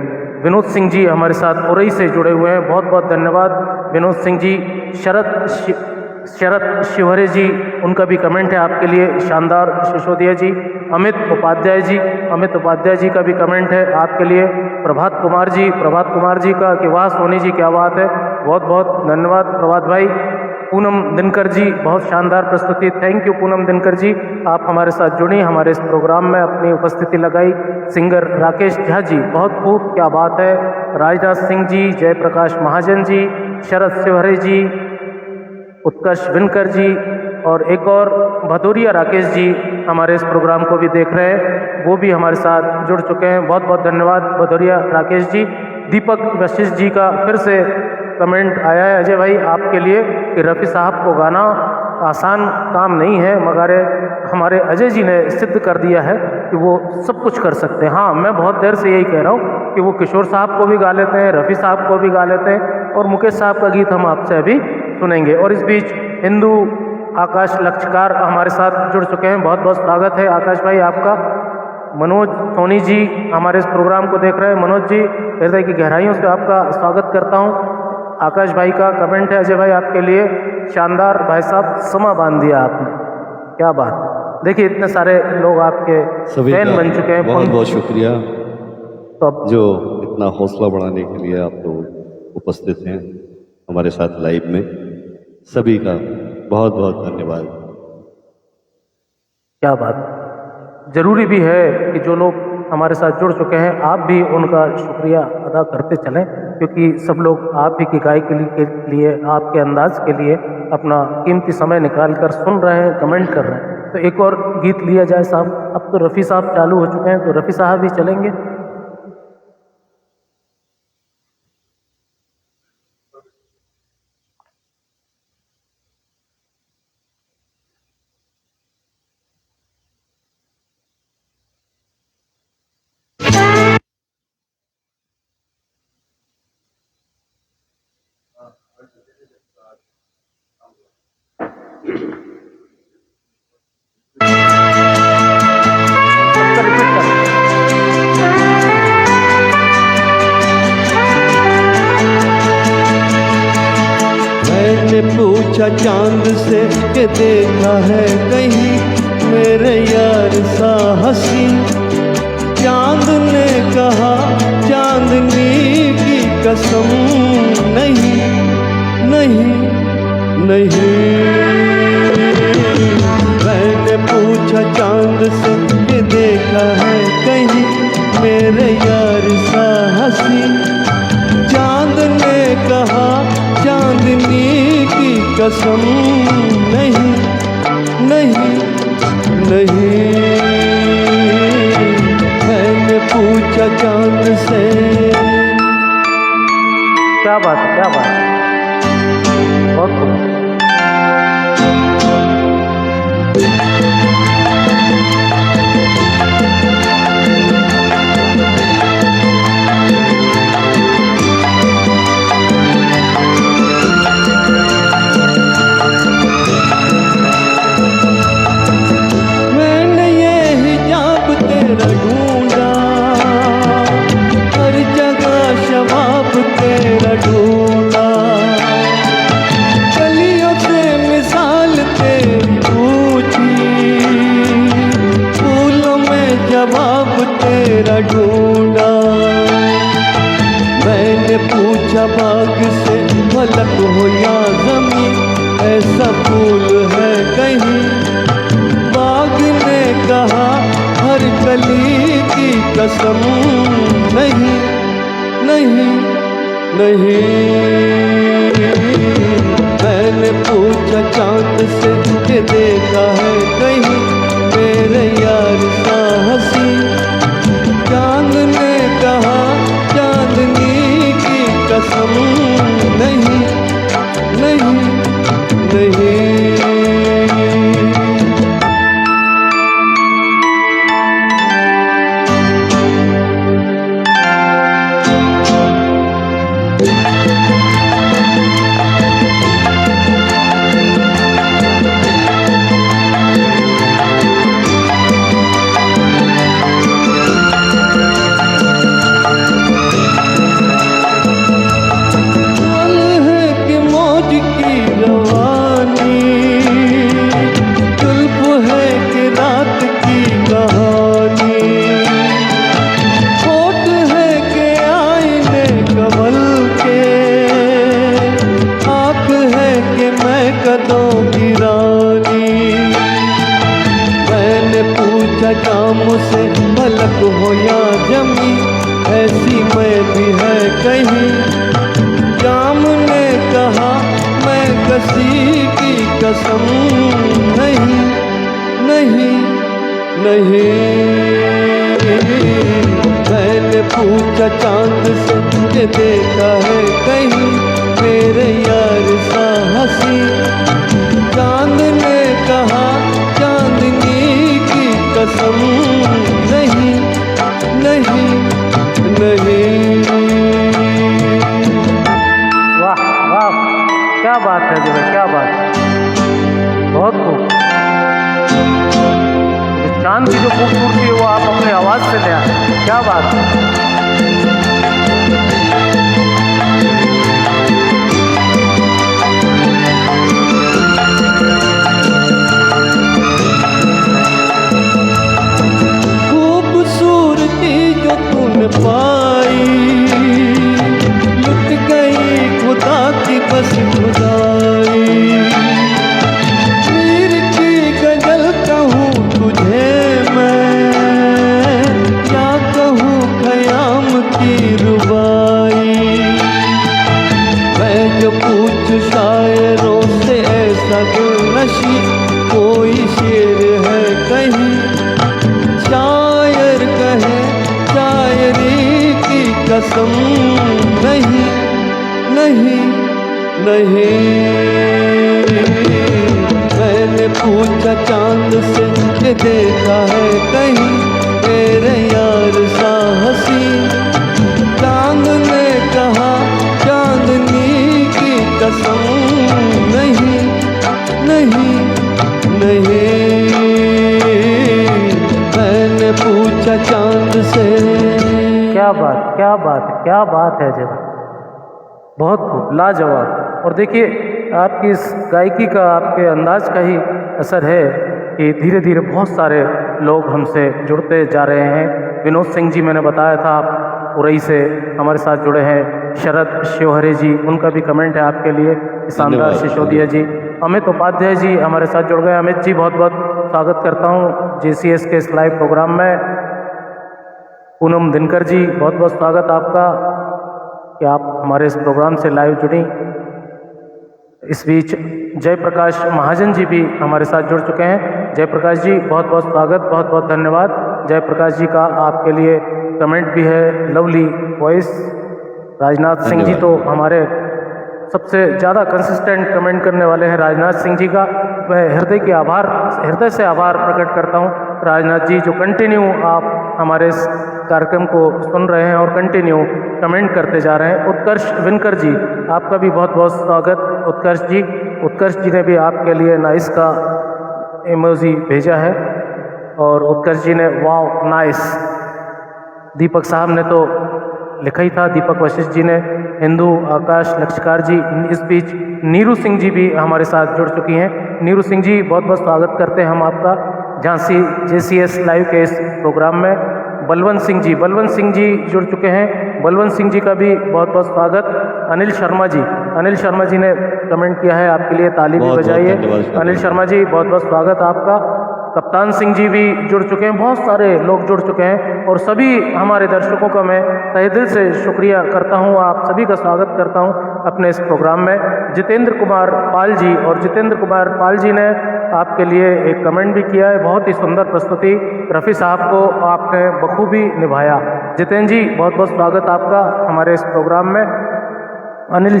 विनोद सिंह जी हमारे साथ उरई से जुड़े हुए हैं, बहुत बहुत धन्यवाद विनोद सिंह जी। शरद शिवहरे जी, उनका भी कमेंट है आपके लिए, शानदार सिसोदिया जी। अमित उपाध्याय जी का भी कमेंट है आपके लिए। प्रभात कुमार जी का कि वाह सोनी जी क्या बात है, बहुत बहुत धन्यवाद प्रभात भाई। पूनम दिनकर जी, बहुत शानदार प्रस्तुति, थैंक यू पूनम दिनकर जी, आप हमारे साथ जुड़ी, हमारे इस प्रोग्राम में अपनी उपस्थिति लगाई। सिंगर राकेश झा जी, बहुत खूब, क्या बात है। राजनाथ सिंह जी, जयप्रकाश महाजन जी, शरद शिवहरे जी, उत्कर्ष विनकर जी और एक और भदौरिया राकेश जी हमारे इस प्रोग्राम को भी देख रहे हैं, वो भी हमारे साथ जुड़ चुके हैं, बहुत बहुत धन्यवाद भदौरिया राकेश जी। दीपक वशिष्ठ जी का फिर से कमेंट आया है अजय भाई आपके लिए कि रफ़ी साहब को गाना आसान काम नहीं है, मगर हमारे अजय जी ने सिद्ध कर दिया है कि वो सब कुछ कर सकते हैं। हाँ, मैं बहुत देर से यही कह रहा हूँ कि वो किशोर साहब को भी गा लेते हैं, रफ़ी साहब को भी गा लेते हैं, और मुकेश साहब का गीत हम आपसे अभी सुनेंगे। और इस बीच हिंदू आकाश लक्षकार हमारे साथ जुड़ चुके हैं, बहुत बहुत स्वागत है आकाश भाई आपका। मनोज सोनी जी हमारे इस प्रोग्राम को देख रहे हैं, मनोज जी हृदय की गहराइयों से आपका स्वागत करता हूँ। आकाश भाई का कमेंट है अजय भाई आपके लिए, शानदार भाई साहब, समा बांध दिया आपने, क्या बात। देखिए, इतने सारे लोग आपके फैन बन चुके हैं, बहुत बहुत शुक्रिया तो अब जो इतना हौसला बढ़ाने के लिए आप लोग उपस्थित हैं हमारे साथ लाइव में, सभी का बहुत बहुत धन्यवाद। क्या बात। जरूरी भी है कि जो लोग हमारे साथ जुड़ चुके हैं आप भी उनका शुक्रिया अदा करते चलें, क्योंकि सब लोग आप ही की गायकी के लिए, आपके अंदाज के लिए अपना कीमती समय निकाल कर सुन रहे हैं, कमेंट कर रहे हैं। तो एक और गीत लिया जाए साहब। अब तो रफ़ी साहब चालू हो चुके हैं, तो रफ़ी साहब भी चलेंगे। मैंने पूछा चांद से कि देखा है कहीं मेरे यार सा हंसी। चांद ने कहा चांदनी की कसम नहीं नहीं नहीं। मैंने पूछा चांद से कि देखा है कहीं मेरे यार सा हंसी। चांद ने कहा चांदनी की कसम नहीं नहीं नहीं। मैंने पूछा चांद से। क्या बात है, क्या बात है, बहुत खूब। मैंने ये हिजाब तेरा ढूंढा, हर जगह शबाब तेरा ढूंढा। गलियों से मिसाल तेरी पूछी, फूलों में जवाब तेरा ढूंढा। मैंने पूछा बाग से फलक हो या ज़मीं, ऐसा फूल है कहीं। बाग ने कहा हर कली की कसम नहीं नहीं नहीं। मैंने पूछा चांद से कि देखा है कहीं मेरे यार सा हंसी। चांद ने कहा चांदनी की कसम नहीं नहीं नहीं। जाम से भलक हो या जमी, ऐसी मैं भी है कहीं। जाम ने कहा मैं किसी की कसम नहीं नहीं नहीं। मैंने पूछा चांद से कि देखा है कहीं मेरे यार सा हंसी। चांद ने कहा चांदनी की कसम नहीं नहीं नहीं। वाह वाह, क्या बात है जी भाई, क्या बात है, बहुत खूब। इस चांद की जो खूबसूरती है वो आप अपने आवाज़ से ले आए, क्या बात है। खूबसूरती जो तूने पाई लुट गई खुदा की बस खुदाई। मीर की गजल कहूँ तुझे मैं, क्या कहूँ ख़याम की रुबाई। मैं जो पूछ शायरों से ऐसा दिलनशी, कोई शेर है कहीं। शायर कहे शायरी की कसम नहीं नहीं नहीं। मैंने पूछा चांद से कि देखा है कहीं मेरे यार सा हंसी। चांद ने कहा चांदनी की कसम नहीं नहीं नहीं। मैंने पूछा चांद से। क्या बात, क्या बात, क्या बात है जी भाई, बहुत खूब, लाजवाब। और देखिए आपकी इस गायकी का, आपके अंदाज का ही असर है कि धीरे धीरे बहुत सारे लोग हमसे जुड़ते जा रहे हैं। विनोद सिंह जी, मैंने बताया था, आप उरई से हमारे साथ जुड़े हैं। शरद शिवहरे जी, उनका भी कमेंट है आपके लिए, शानदार। धन्यवाद। सिसोदिया जी, अमित उपाध्याय जी हमारे साथ जुड़ गए। अमित जी, बहुत बहुत स्वागत करता हूँ JCS के इस लाइव प्रोग्राम में। पूनम दिनकर जी, बहुत बहुत स्वागत आपका कि आप हमारे इस प्रोग्राम से लाइव जुड़ी। इस बीच जयप्रकाश महाजन जी भी हमारे साथ जुड़ चुके हैं। जयप्रकाश जी, बहुत बहुत स्वागत, बहुत बहुत धन्यवाद। जयप्रकाश जी का आपके लिए कमेंट भी है, लवली वॉइस। राजनाथ सिंह जी तो हमारे सबसे ज़्यादा कंसिस्टेंट कमेंट करने वाले हैं। राजनाथ सिंह जी का मैं हृदय से आभार प्रकट करता हूं। राजनाथ जी, जो कंटिन्यू आप हमारे इस कार्यक्रम को सुन रहे हैं और कंटिन्यू कमेंट करते जा रहे हैं। उत्कर्ष विनकर जी, आपका भी बहुत बहुत स्वागत। उत्कर्ष जी ने भी आपके लिए नाइस का इमोजी भेजा है और उत्कर्ष जी ने वाव नाइस। दीपक साहब ने तो लिखा ही था, दीपक वशिष्ठ जी ने, हिंदू आकाश लक्षकार जी। इस बीच नीरू सिंह जी भी हमारे साथ जुड़ चुकी हैं। नीरू सिंह जी, बहुत बहुत स्वागत करते हैं हम आपका झांसी JCS लाइव के इस प्रोग्राम में। बलवंत सिंह जी जुड़ चुके हैं। बलवंत सिंह जी का भी बहुत बहुत स्वागत। अनिल शर्मा जी ने कमेंट किया है, आपके लिए ताली भी बजाइए। अनिल शर्मा जी, बहुत बहुत स्वागत आपका। कप्तान सिंह जी भी जुड़ चुके हैं। बहुत सारे लोग जुड़ चुके हैं और सभी हमारे दर्शकों का मैं तहे दिल से शुक्रिया करता हूं। आप सभी का स्वागत करता हूं अपने इस प्रोग्राम में। जितेंद्र कुमार पाल जी ने आपके लिए एक कमेंट भी किया है, बहुत ही सुंदर प्रस्तुति। रफ़ी साहब को आपने बखूबी निभाया। जितेंद्र जी, बहुत बहुत स्वागत आपका हमारे इस प्रोग्राम में। अनिल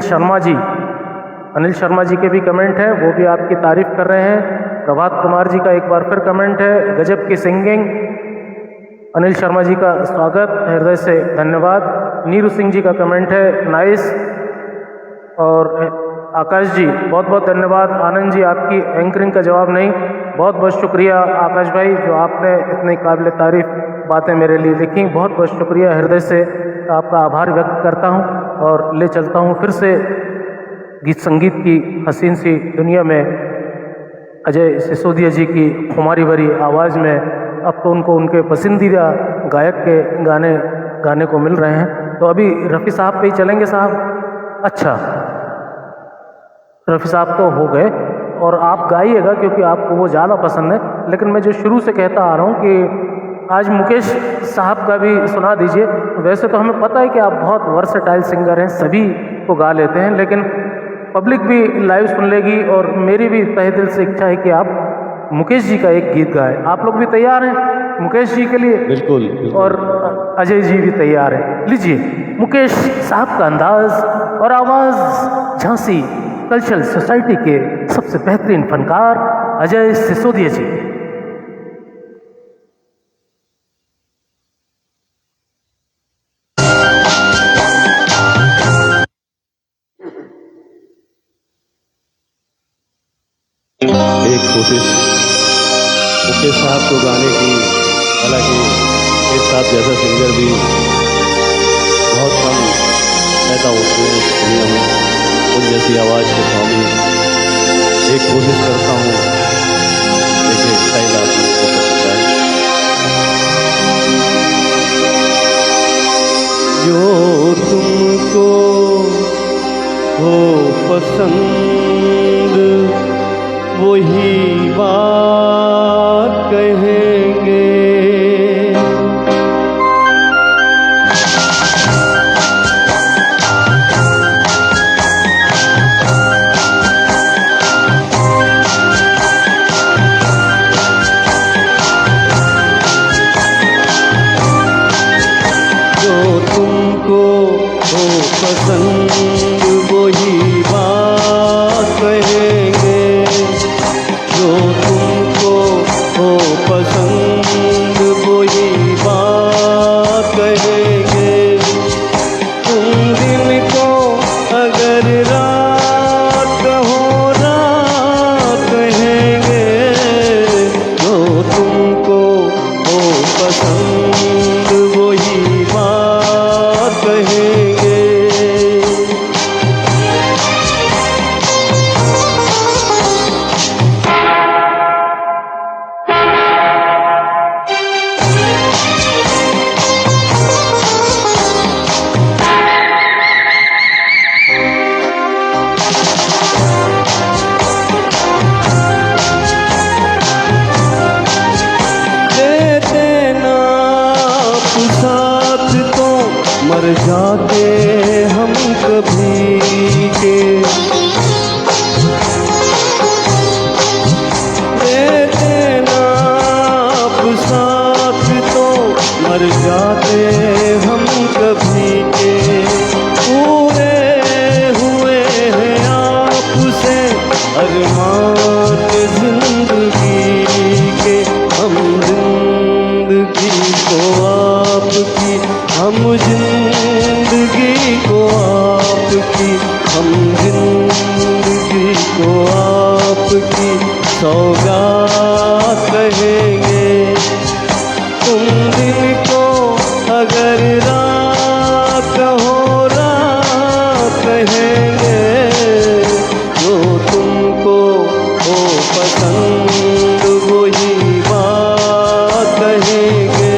शर्मा जी के भी कमेंट हैं, वो भी आपकी तारीफ कर रहे हैं। प्रभात कुमार जी का एक बार फिर कमेंट है, गजब की सिंगिंग। अनिल शर्मा जी का स्वागत, हृदय से धन्यवाद। नीरू सिंह जी का कमेंट है, नाइस। और आकाश जी, बहुत बहुत धन्यवाद। आनंद जी, आपकी एंकरिंग का जवाब नहीं, बहुत बहुत शुक्रिया आकाश भाई, जो आपने इतनी काबिल तारीफ बातें मेरे लिए लिखी। बहुत बहुत शुक्रिया, हृदय से आपका आभार व्यक्त करता हूँ और ले चलता हूँ फिर से गीत संगीत की हसीन सी दुनिया में। अजय सिसोदिया जी की खुमारी भरी आवाज़ में अब तो उनको उनके पसंदीदा गायक के गाने को मिल रहे हैं। तो अभी रफ़ी साहब पे ही चलेंगे साहब। अच्छा, रफ़ी साहब तो हो गए और आप गाइएगा क्योंकि आपको वो ज़्यादा पसंद है। लेकिन मैं जो शुरू से कहता आ रहा हूँ कि आज मुकेश साहब का भी सुना दीजिए। वैसे तो हमें पता है कि आप बहुत वर्सेटाइल सिंगर हैं, सभी को गा लेते हैं, लेकिन पब्लिक भी लाइव सुन लेगी और मेरी भी तहे दिल से इच्छा है कि आप मुकेश जी का एक गीत गाएं। आप लोग भी तैयार हैं मुकेश जी के लिए? बिल्कुल। और अजय जी भी तैयार हैं। लीजिए मुकेश साहब का अंदाज और आवाज़, झांसी कल्चरल सोसाइटी के सबसे बेहतरीन फनकार अजय सिसोदिया जी। एक कोशिश मुकेश साहब को गाने की, हालांकि मुकेश साहब जैसा सिंगर भी बहुत कम पैदा होते हैं इस दुनिया में, उन जैसी आवाज़ के स्वामी। एक कोशिश करता हूँ, देखिए शायद आप लोगों को पसंद आए। जो तुमको हो पसंद वही बात कहेंगे। जो तुमको हो पसंद वही बात कहेंगे। जो तुम आपकी सौगात कहेंगे। तुम दिन को अगर रात कहो रात कहेंगे, जो तुमको हो पसंद वही बात कहेंगे।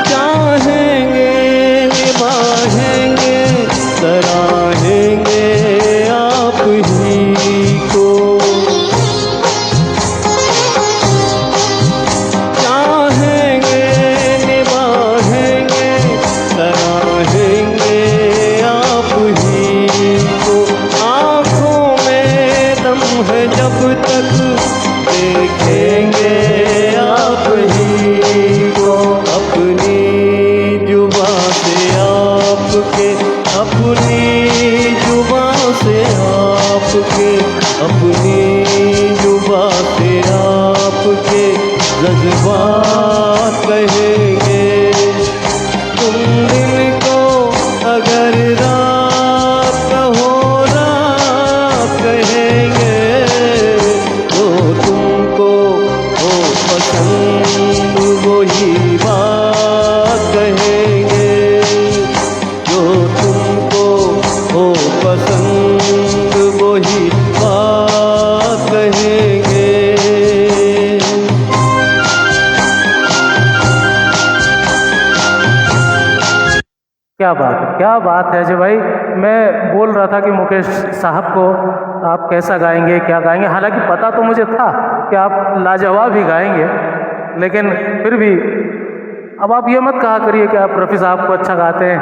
चाहेंगे निभाएंगे सराहेंगे आप ही को। चाहेंगे निभाएंगे सराहेंगे आप ही को। आँखों में दम है जब तक देखेंगे आप ही को। अपनी जुबां से आपके, अपनी जुबां से आपके, अपनी जुबां से आपके जज्बात कहेंगे। तुम दिन को अगर रात कहो रात कहेंगे, तो तुमको हो पसंद वही बात कहेंगे। जो तुमको हो पसंद वही बात कहेंगे। क्या बात है अजय भाई। मैं बोल रहा था कि मुकेश साहब को आप कैसा गाएंगे, क्या गाएंगे। हालांकि पता तो मुझे था कि आप लाजवाब ही गाएंगे, लेकिन फिर भी अब आप ये मत कहा करिए कि आप रफ़ी साहब को अच्छा गाते हैं।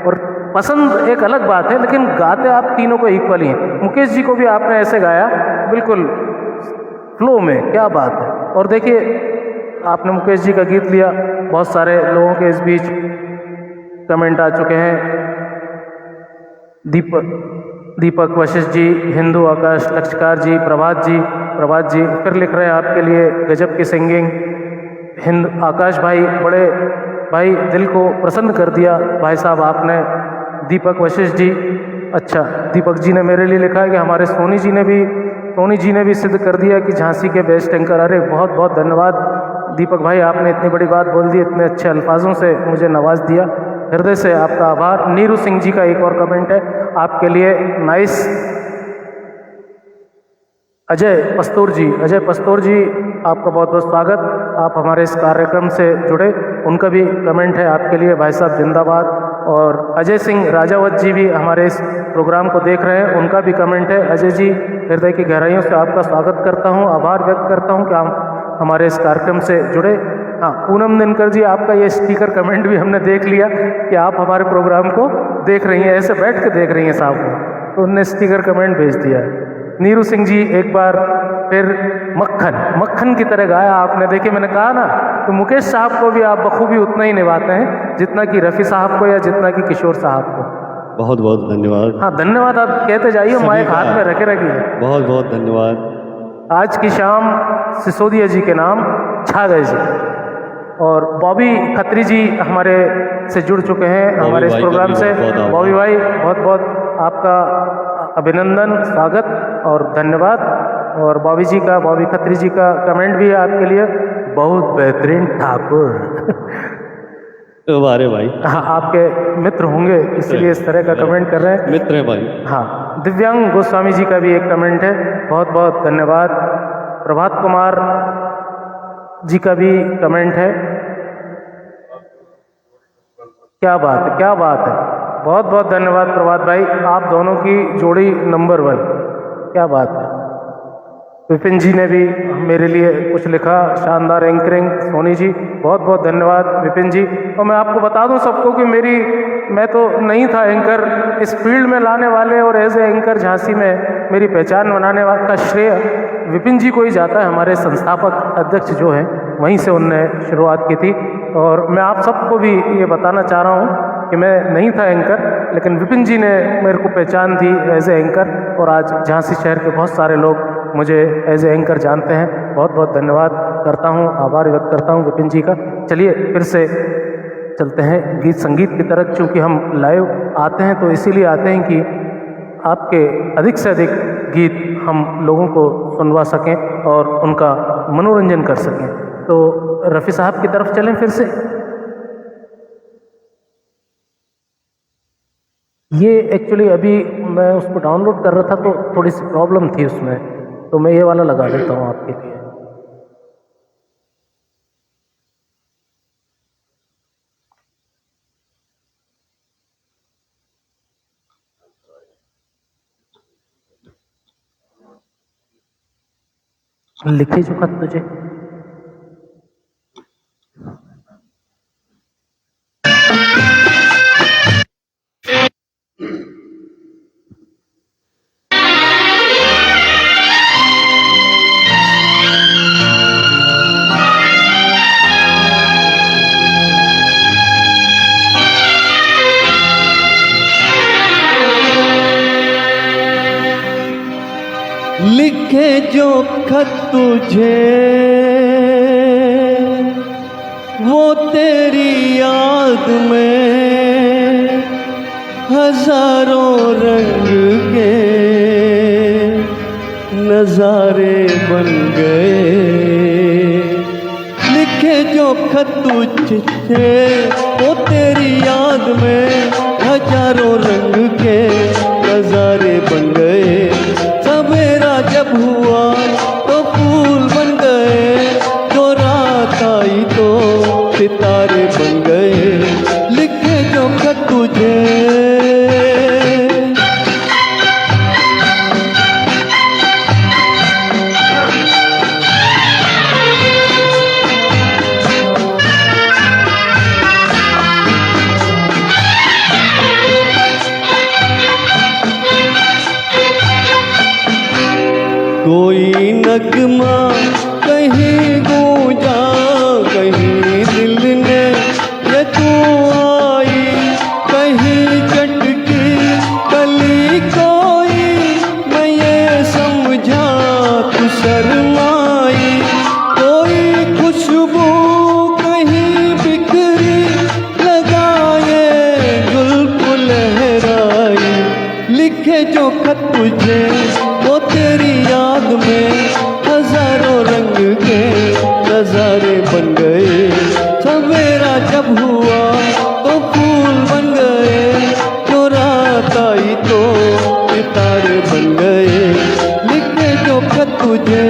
और पसंद एक अलग बात है, लेकिन गाते आप तीनों को इक्वली हैं। मुकेश जी को भी आपने ऐसे गाया बिल्कुल फ्लो में, क्या बात है। और देखिए, आपने मुकेश जी का गीत लिया, बहुत सारे लोगों के इस बीच कमेंट आ चुके हैं। दीपक वशिष्ठ जी, हिंदू आकाश लक्षकार जी, प्रभात जी फिर लिख रहे हैं आपके लिए गजब की सिंगिंग। हिंद आकाश भाई, बड़े भाई, दिल को प्रसन्न कर दिया भाई साहब आपने। दीपक वशिष्ठ जी, अच्छा दीपक जी ने मेरे लिए लिखा है कि हमारे सोनी जी ने भी सिद्ध कर दिया कि झांसी के बेस्ट एंकर। अरे बहुत बहुत धन्यवाद दीपक भाई, आपने इतनी बड़ी बात बोल दी, इतने अच्छे अल्फाजों से मुझे नवाज दिया, हृदय से आपका आभार। नीरू सिंह जी का एक और कमेंट है आपके लिए, नाइस। अजय पस्तूर जी, आपका बहुत बहुत स्वागत। आप हमारे इस कार्यक्रम से जुड़े, उनका भी कमेंट है आपके लिए, भाई साहब जिंदाबाद। और अजय सिंह राजावत जी भी हमारे इस प्रोग्राम को देख रहे हैं, उनका भी कमेंट है। अजय जी, हृदय की गहराइयों से आपका स्वागत करता हूं, आभार व्यक्त करता हूं कि आप हमारे इस कार्यक्रम से जुड़े। हाँ, पूनम दिनकर जी, आपका ये स्टिकर कमेंट भी हमने देख लिया कि आप हमारे प्रोग्राम को देख रही हैं, ऐसे बैठ के देख रही हैं साहब को, तो उनने स्टिकर कमेंट भेज दिया है। नीरू सिंह जी, एक बार फिर मक्खन की तरह गाया आपने। देखिए, मैंने कहा ना, तो मुकेश साहब को भी आप बखूबी उतना ही निभाते हैं जितना कि रफ़ी साहब को या जितना कि किशोर साहब को। बहुत बहुत धन्यवाद। हाँ, धन्यवाद आप कहते जाइए, माइक हाथ में रखे रखिए। बहुत बहुत धन्यवाद। आज की शाम सिसोदिया जी के नाम छा गए जी। और बॉबी खत्री जी हमारे से जुड़ चुके हैं हमारे इस प्रोग्राम से। बॉबी भाई, बहुत बहुत आपका अभिनंदन, स्वागत और धन्यवाद। और बॉबी खत्री जी का कमेंट भी है आपके लिए, बहुत बेहतरीन ठाकुर। अरे भाई, हाँ, आपके मित्र होंगे इसलिए इस तरह का कमेंट कर रहे हैं। मित्र है भाई। हाँ, दिव्यांग गोस्वामी जी का भी एक कमेंट है, बहुत बहुत धन्यवाद। प्रभात कुमार जी का भी कमेंट है, क्या बात है, बहुत बहुत धन्यवाद प्रभात भाई, आप दोनों की जोड़ी नंबर 1, क्या बात है। विपिन जी ने भी मेरे लिए कुछ लिखा, शानदार एंकरिंग सोनी जी, बहुत बहुत धन्यवाद विपिन जी। और मैं आपको बता दूं सबको कि मैं तो नहीं था एंकर, इस फील्ड में लाने वाले और एज ए एंकर झांसी में मेरी पहचान बनाने का श्रेय विपिन जी को ही जाता है, हमारे संस्थापक अध्यक्ष जो हैं। वहीं से उनने शुरुआत की थी। और मैं आप सबको भी ये बताना चाह रहा हूँ कि मैं नहीं था एंकर, लेकिन विपिन जी ने मेरे को पहचान दी एज ए एंकर, और आज झांसी शहर के बहुत सारे लोग मुझे एज ए एंकर जानते हैं। बहुत बहुत धन्यवाद करता हूँ, आभार व्यक्त करता हूँ विपिन जी का। चलिए फिर से चलते हैं गीत संगीत की तरफ। चूँकि हम लाइव आते हैं तो इसीलिए आते हैं कि आपके अधिक से अधिक गीत हम लोगों को सुनवा सकें और उनका मनोरंजन कर सकें। तो रफ़ी साहब की तरफ चलें फिर से। ये एक्चुअली अभी मैं उसको डाउनलोड कर रहा था तो थोड़ी सी प्रॉब्लम थी उसमें, तो मैं ये वाला लगा देता हूँ आपके लिए। लिखे जो खत तुझे। लिखे जो खत तुझे वो तेरी याद में हजारों रंग के नजारे बन गए। लिखे जो खत तुझे वो तेरी याद में हजारों रंग के नजारे बन गए। सवेरा जब हुआ तो फूल बन गए, जो रात आई तो सितारे बन गए। लिखे जो खत तुझे कोई नगमा कहीं गूंजा, कहीं दिल ने ये तू आई, कहीं चटकी कली कोई मैं ये समझा तू शर्माई। कोई खुशबू कहीं बिखरी लगाए गुल लहराई। लिखे जो खत तुझे वो तेरी याद में हजारों रंग के नजारे बन गए। सवेरा जब हुआ तो फूल बन गए, जो रात आई तो सितारे बन गए। लिखे जो खत तुझे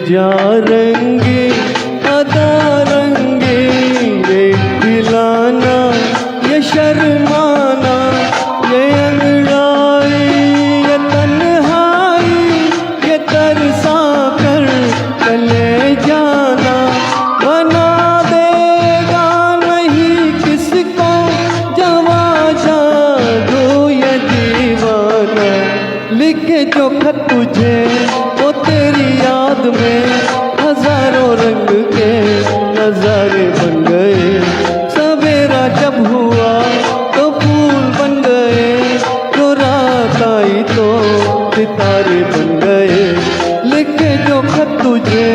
जा रंगी अदा रंगी, ये खिलाना ये शर्माना, ये अंगड़ाई ये तन्हाई, ये तरसा कर चले जाना। बना देगा नहीं किसको जवा जादू ये दीवाना। लिखे जो खत तुझे वो तेरी याद में हजारों रंग के नजारे बन गए। सवेरा जब हुआ तो फूल बन गए, जो रात आई तो सितारे बन गए। लिखे जो खत तुझे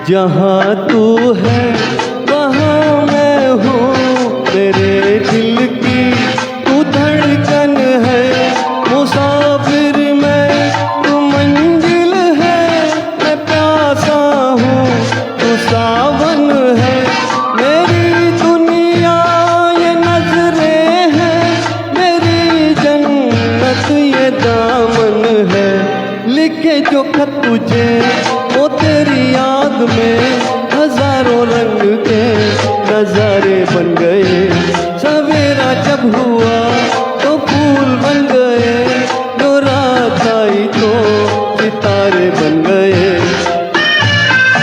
जहाँ तू है वहाँ मैं हूँ, तेरे दिल की तू धड़कन है। मुसाफिर मैं तू मंजिल है, मैं प्यासा हूँ तू सावन है। मेरी दुनिया ये नजरें हैं, में हजारों रंग के नजारे बन गए। सवेरा जब हुआ तो फूल बन गए, जो रात आई तो सितारे बन गए।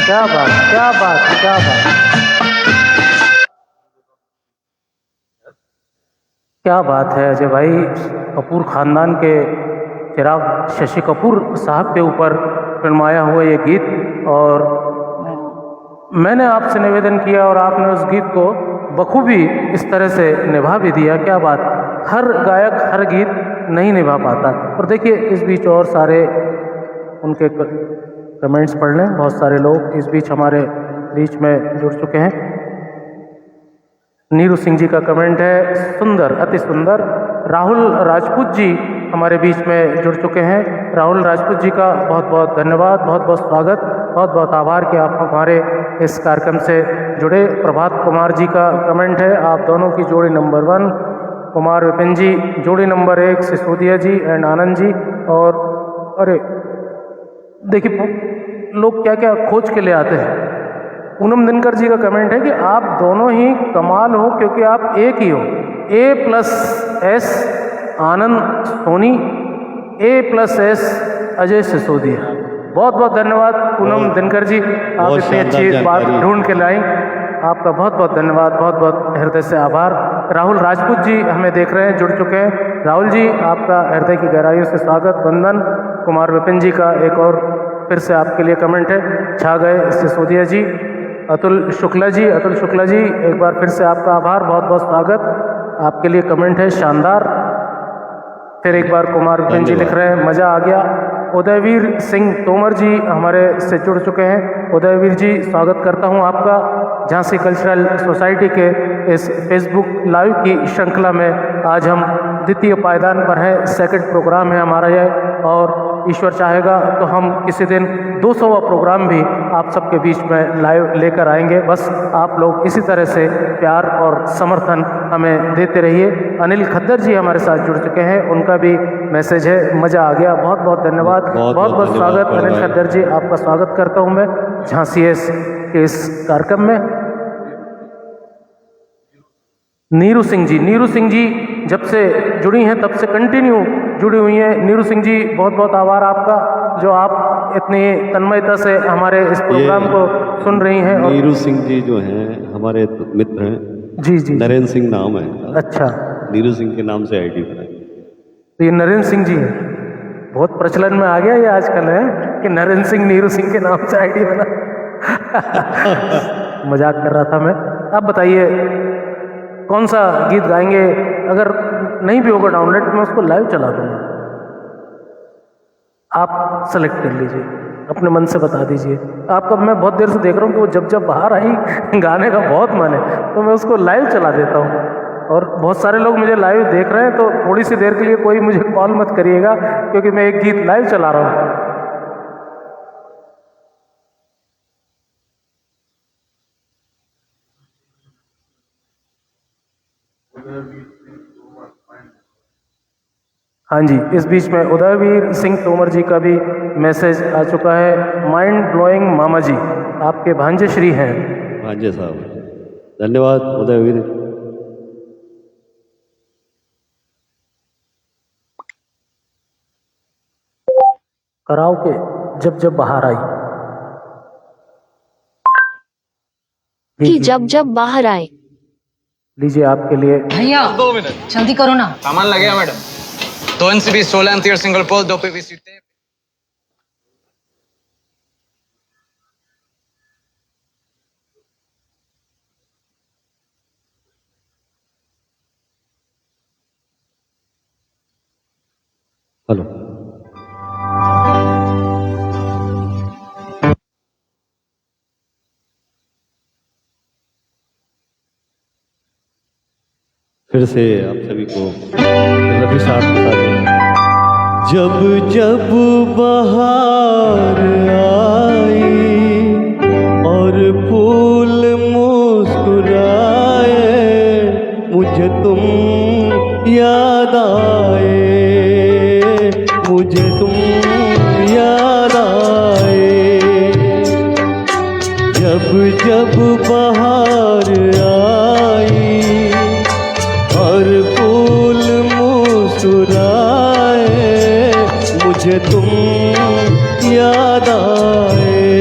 क्या बात, क्या बात, क्या बात, क्या बात है अजय भाई। कपूर खानदान के चिराग शशि कपूर साहब के ऊपर फिल्माया हुआ ये गीत, और मैंने आपसे निवेदन किया और आपने उस गीत को बखूबी इस तरह से निभा भी दिया। क्या बात, हर गायक हर गीत नहीं निभा पाता। और देखिए इस बीच और सारे उनके कमेंट्स पढ़ लें, बहुत सारे लोग इस बीच हमारे बीच में जुड़ चुके हैं। नीरू सिंह जी का कमेंट है, सुंदर, अति सुंदर। राहुल राजपूत जी हमारे बीच में जुड़ चुके हैं। राहुल राजपूत जी का बहुत बहुत धन्यवाद, बहुत बहुत स्वागत, बहुत बहुत आभार कि आप हमारे इस कार्यक्रम से जुड़े। प्रभात कुमार जी का कमेंट है, आप दोनों की जोड़ी नंबर 1। कुमार विपिन जी जोड़ी number 1, Sisodia ji and Anand ji. और अरे देखिए लोग क्या क्या खोज के ले आते हैं। पूनम दिनकर जी का कमेंट है कि आप दोनों ही कमाल हो क्योंकि आप एक ही हो। A+S आनंद सोनी, A+S अजय सिसोदिया। बहुत बहुत धन्यवाद पूनम दिनकर जी, आप इतनी अच्छी बात ढूंढ के लाई, आपका बहुत बहुत धन्यवाद, बहुत बहुत हृदय से आभार। राहुल राजपूत जी हमें देख रहे हैं, जुड़ चुके हैं। राहुल जी आपका हृदय की गहराइयों से स्वागत, वंदन। कुमार विपिन जी का एक और फिर से आपके लिए कमेंट है, छा गए सिसोदिया जी। अतुल शुक्ला जी, अतुल शुक्ला जी एक बार फिर से आपका आभार, बहुत बहुत स्वागत। आपके लिए कमेंट है, शानदार। फिर एक बार कुमार विपिन जी लिख रहे हैं, मज़ा आ गया। उदयवीर सिंह तोमर जी हमारे से जुड़ चुके हैं। उदयवीर जी स्वागत करता हूं आपका झांसी कल्चरल सोसाइटी के इस फेसबुक लाइव की श्रृंखला में। आज हम द्वितीय पायदान पर हैं, सेकंड प्रोग्राम है हमारा यह, और ईश्वर चाहेगा तो हम किसी दिन 200वां प्रोग्राम भी आप सबके बीच में लाइव लेकर आएंगे। बस आप लोग इसी तरह से प्यार और समर्थन हमें देते रहिए। अनिल खद्दर जी हमारे साथ जुड़ चुके हैं, उनका भी मैसेज है, मज़ा आ गया। बहुत बहुत धन्यवाद, बहुत बहुत स्वागत अनिल खद्दर जी, आपका स्वागत करता हूँ मैं झांसी के इस कार्यक्रम में। नीरू सिंह जी, नीरू सिंह जी जब से जुड़ी हैं तब से कंटिन्यू जुड़ी हुई हैं। नीरू सिंह जी बहुत बहुत आभार आपका, जो आप इतनी तन्मयता से हमारे इस प्रोग्राम को सुन रही हैं। और नीरू सिंह जी जो हैं हमारे मित्र हैं। जी जी, नरेंद्र सिंह नाम है इनका। अच्छा, नीरू सिंह के नाम से आईडी बनाई। तो ये नरेंद्र सिंह जी है, बहुत प्रचलन में आ गया ये आजकल है कि नरेंद्र सिंह नीरू सिंह के नाम से आईडी बना। मजाक कर रहा था मैं। आप बताइए कौन सा गीत गाएंगे? अगर नहीं भी होगा डाउनलोड मैं उसको लाइव चला दूंगा, आप सेलेक्ट कर लीजिए, अपने मन से बता दीजिए। आपका मैं बहुत देर से देख रहा हूँ कि वो जब जब बाहर आई गाने का बहुत मन है, तो मैं उसको लाइव चला देता हूँ। और बहुत सारे लोग मुझे लाइव देख रहे हैं, तो थोड़ी सी देर के लिए कोई मुझे कॉल मत करिएगा क्योंकि मैं एक गीत लाइव चला रहा हूँ। हाँ जी, इस बीच में उदयवीर सिंह तोमर जी का भी मैसेज आ चुका है। माइंड ब्लोइंग मामा जी, आपके भांजे श्री हैं। भांजे साहब धन्यवाद उदयवीर। कराओ के जब जब बाहर आई कि जब जब बाहर आए। लीजिए आपके लिए। भैया 2 मिनट जल्दी करो ना। सामान लगेगा madam. 2 NCB 16 ampere single pole 2 PVC tape. Hello, फिर से आप सभी को रवि साहब के साथ। जब जब बहार आई और फूल मुस्कुराए, मुझे तुम याद आए, मुझे तुम याद आए। जब जब बहार आई हर फूल मुस्कुराए, मुझे तुम याद आए,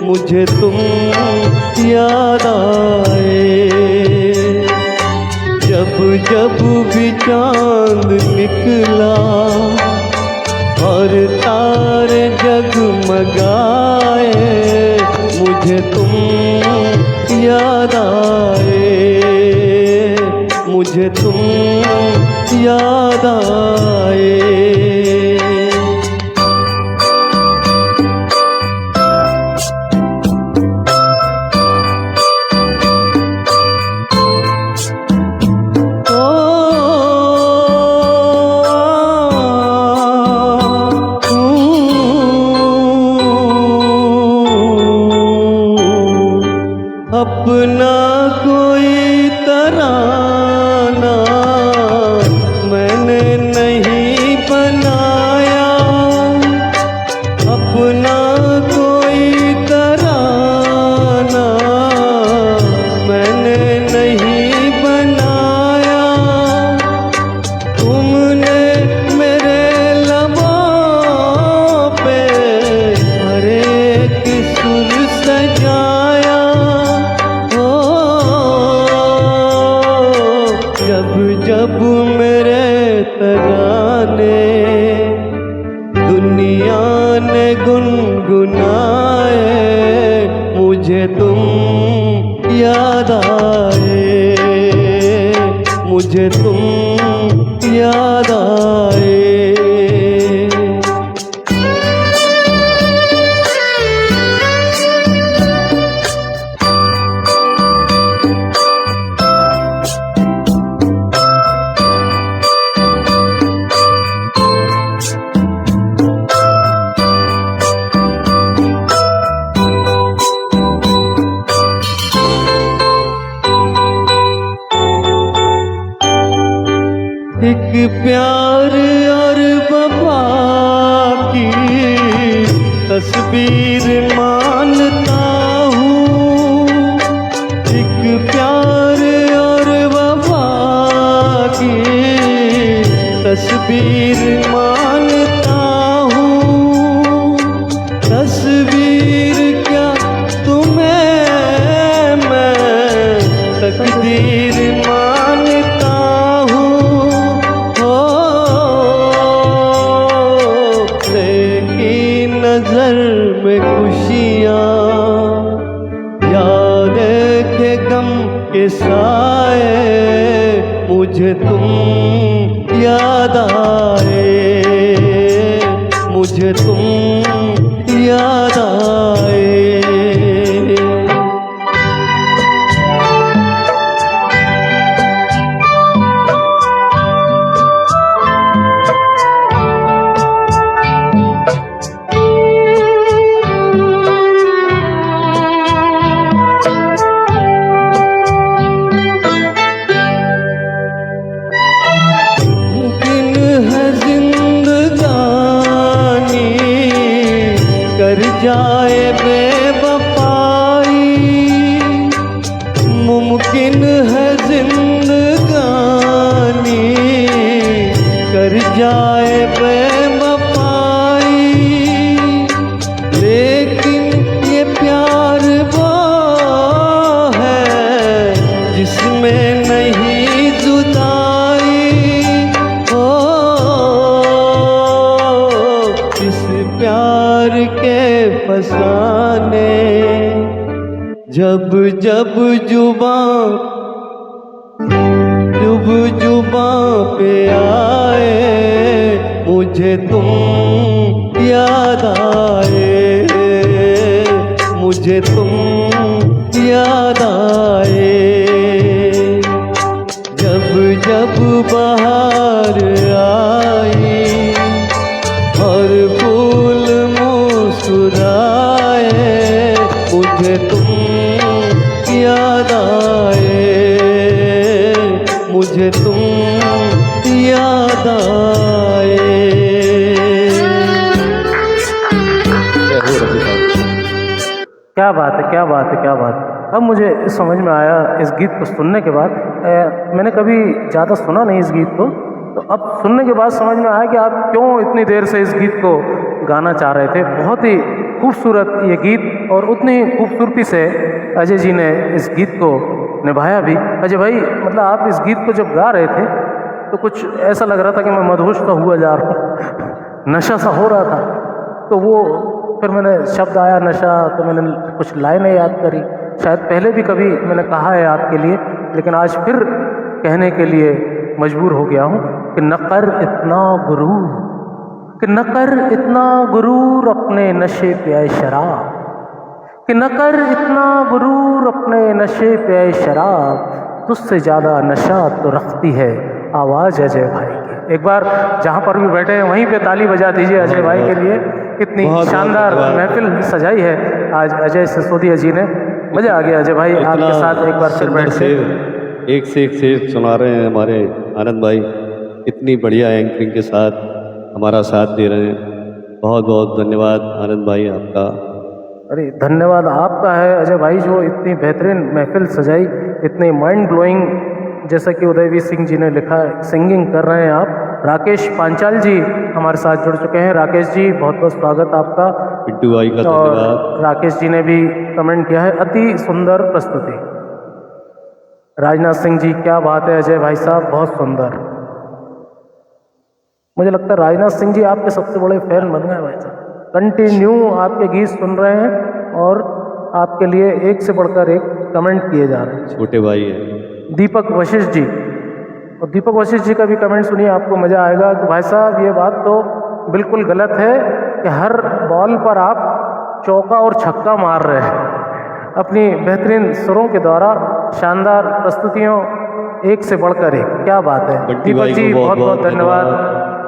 मुझे तुम याद आए। जब जब भी चांद निकला और तारे जगमगाए, मुझे तुम याद आए, मुझे तुम याद आए। अपना कोई तराना मैंने नहीं बनाया, अपना कोई तराना मैंने नहीं बनाया। तुमने मेरे लबों पे हर एक सुर सजाया। जब जब मेरे तराने दुनिया ने गुनगुनाए, मुझे तुम याद आए, मुझे तुम याद आए। एक प्यार और वफा की तस्वीर मानता हूँ, एक प्यार और वफा की तस्वीर मानता हूँ। तस्वीर क्या तुम्हें मैं तकदीर मानता हूँ। नजर में खुशियाँ याद के गम के साए, मुझे तुम याद आए, मुझे तुम याद आए। कर जाए बेवफाई, मुमकिन है जिंदगानी कर जाए बेवफाई। लेकिन ये प्यार वो है जिसमें नहीं जुदाई हो। इस प्यार के फसाने जब जब जुबां पे आए, मुझे तुम याद आए, मुझे तुम याद आए। जब जब बहार आई और फूल मुस्कुराए, मुझे तुम याद आए, मुझे तुम याद आए। जय हो रफी साहब। क्या बात है, क्या बात है, क्या बात है। अब मुझे समझ में आया इस गीत को सुनने के बाद। मैंने कभी ज़्यादा सुना नहीं इस गीत को, तो अब सुनने के बाद समझ में आया कि आप क्यों इतनी देर से इस गीत को गाना चाह रहे थे। बहुत ही खूबसूरत ये गीत, और उतनी खूबसूरती से अजय जी ने इस गीत को निभाया भी। अजय भाई, मतलब आप इस गीत को जब गा रहे थे तो कुछ ऐसा लग रहा था कि मैं मदहोश सा हुआ जा रहा हूँ, नशा सा हो रहा था। तो वो फिर मैंने शब्द आया नशा, तो मैंने कुछ लाइनें याद करी। शायद पहले भी कभी मैंने कहा है आपके लिए, लेकिन आज फिर कहने के लिए मजबूर हो गया हूँ कि न कर इतना गुरूर, कि न कर इतना गुरूर अपने नशे पे आए शराब, कि न कर इतना गुरूर अपने नशे पे आए शराब, तुझसे ज़्यादा नशा तो रखती है आवाज़ अजय भाई की। एक बार जहाँ पर भी बैठे हैं वहीं पे ताली बजा दीजिए अजय भाई के लिए। इतनी शानदार महफिल सजाई है आज अजय सिसोदिया जी ने। मज़ा आ गया अजय भाई आपके साथ एक बार फिर बैठ के। एक से एक शेर सुना रहे हैं हमारे आनंद भाई, इतनी बढ़िया एंकरिंग के साथ हमारा साथ दे रहे हैं। बहुत बहुत धन्यवाद आनंद भाई आपका। अरे धन्यवाद आपका है अजय भाई, जो इतनी बेहतरीन महफिल सजाई, इतनी माइंड ब्लोइंग, जैसा कि उदयवीर सिंह जी ने लिखा है, सिंगिंग कर रहे हैं आप। राकेश पांचाल जी हमारे साथ जुड़ चुके हैं। राकेश जी बहुत बहुत स्वागत आपका। पिंटू भाई का और धन्यवाद। राकेश जी ने भी कमेंट किया है, अति सुंदर प्रस्तुति। राजनाथ सिंह जी क्या बात है अजय भाई साहब, बहुत सुंदर। मुझे लगता है राजनाथ सिंह जी आपके सबसे बड़े फैन बन गए भाई साहब। कंटिन्यू आपके गीत सुन रहे हैं और आपके लिए एक से बढ़कर एक कमेंट किए जा रहे हैं। छोटे भाई हैं दीपक वशिष्ठ जी, और दीपक वशिष्ठ जी का भी कमेंट सुनिए, आपको मज़ा आएगा कि भाई साहब ये बात तो बिल्कुल गलत है कि हर बॉल पर आप चौका और छक्का मार रहे हैं। अपनी बेहतरीन सुरों के द्वारा शानदार प्रस्तुतियों, एक से बढ़कर एक, क्या बात है। बंटी दीपक भाई जी को बहुत बहुत धन्यवाद,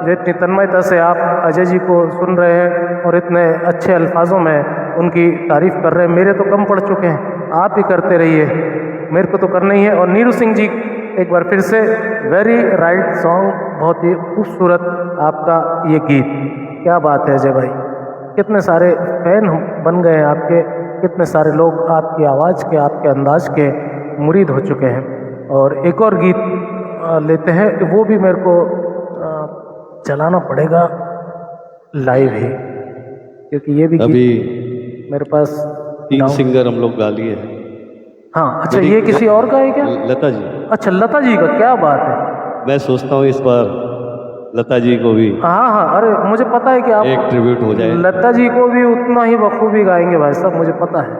जो इतनी तन्मयता से आप अजय जी को सुन रहे हैं और इतने अच्छे अल्फाजों में उनकी तारीफ़ कर रहे हैं। मेरे तो कम पड़ चुके हैं, आप ही करते रहिए, मेरे को तो करना ही है। और नीरू सिंह जी एक बार फिर से वेरी राइट सॉन्ग, बहुत ही खूबसूरत आपका ये गीत, क्या बात है अजय भाई। कितने सारे फैन बन गए हैं आपके, कितने सारे लोग आपकी आवाज़ के, आपके अंदाज के मुरीद हो चुके हैं। और एक और गीत लेते हैं, वो भी मेरे को चलाना पड़ेगा लाइव ही, क्योंकि ये भी अभी गीत मेरे पास 3 सिंगर हम लोग गा लिए हैं। हाँ अच्छा, ये किसी और का है क्या? लता जी। अच्छा लता जी का, क्या बात है। मैं सोचता हूँ इस बार लता जी को भी हाँ हाँ, अरे मुझे पता है कि आप एक ट्रिब्यूट हो जाए। लता जी को भी उतना ही बखूबी गाएंगे भाई साहब, मुझे पता है।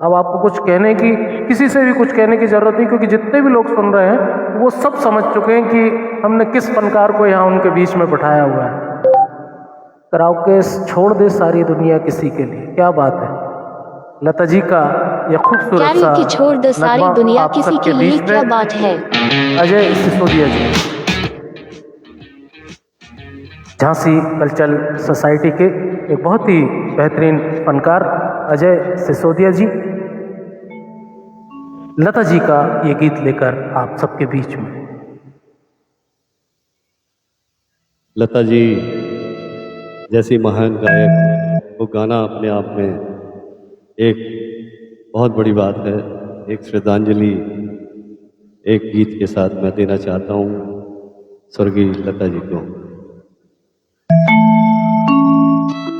अब आपको कुछ कहने की, किसी से भी कुछ कहने की जरूरत नहीं, क्योंकि जितने भी लोग सुन रहे हैं वो सब समझ चुके हैं कि हमने किस फनकार को यहाँ उनके बीच में बिठाया हुआ है। कराओकेस छोड़ दे सारी दुनिया किसी के लिए, क्या बात है। लता जी का यह खूबसूरत सा की छोड़ दे सारी नगमा दुनिया आप किसी सबके के लिए, बीच में क्या बात है। अजय सिसोदिया जी, झांसी कल्चरल सोसाइटी के एक बहुत ही बेहतरीन फनकार अजय सिसोदिया जी, लता जी का ये गीत लेकर आप सबके बीच में। लता जी जैसी महान गायक, वो गाना अपने आप में एक बहुत बड़ी बात है। एक श्रद्धांजलि एक गीत के साथ मैं देना चाहता हूँ स्वर्गीय लता जी को।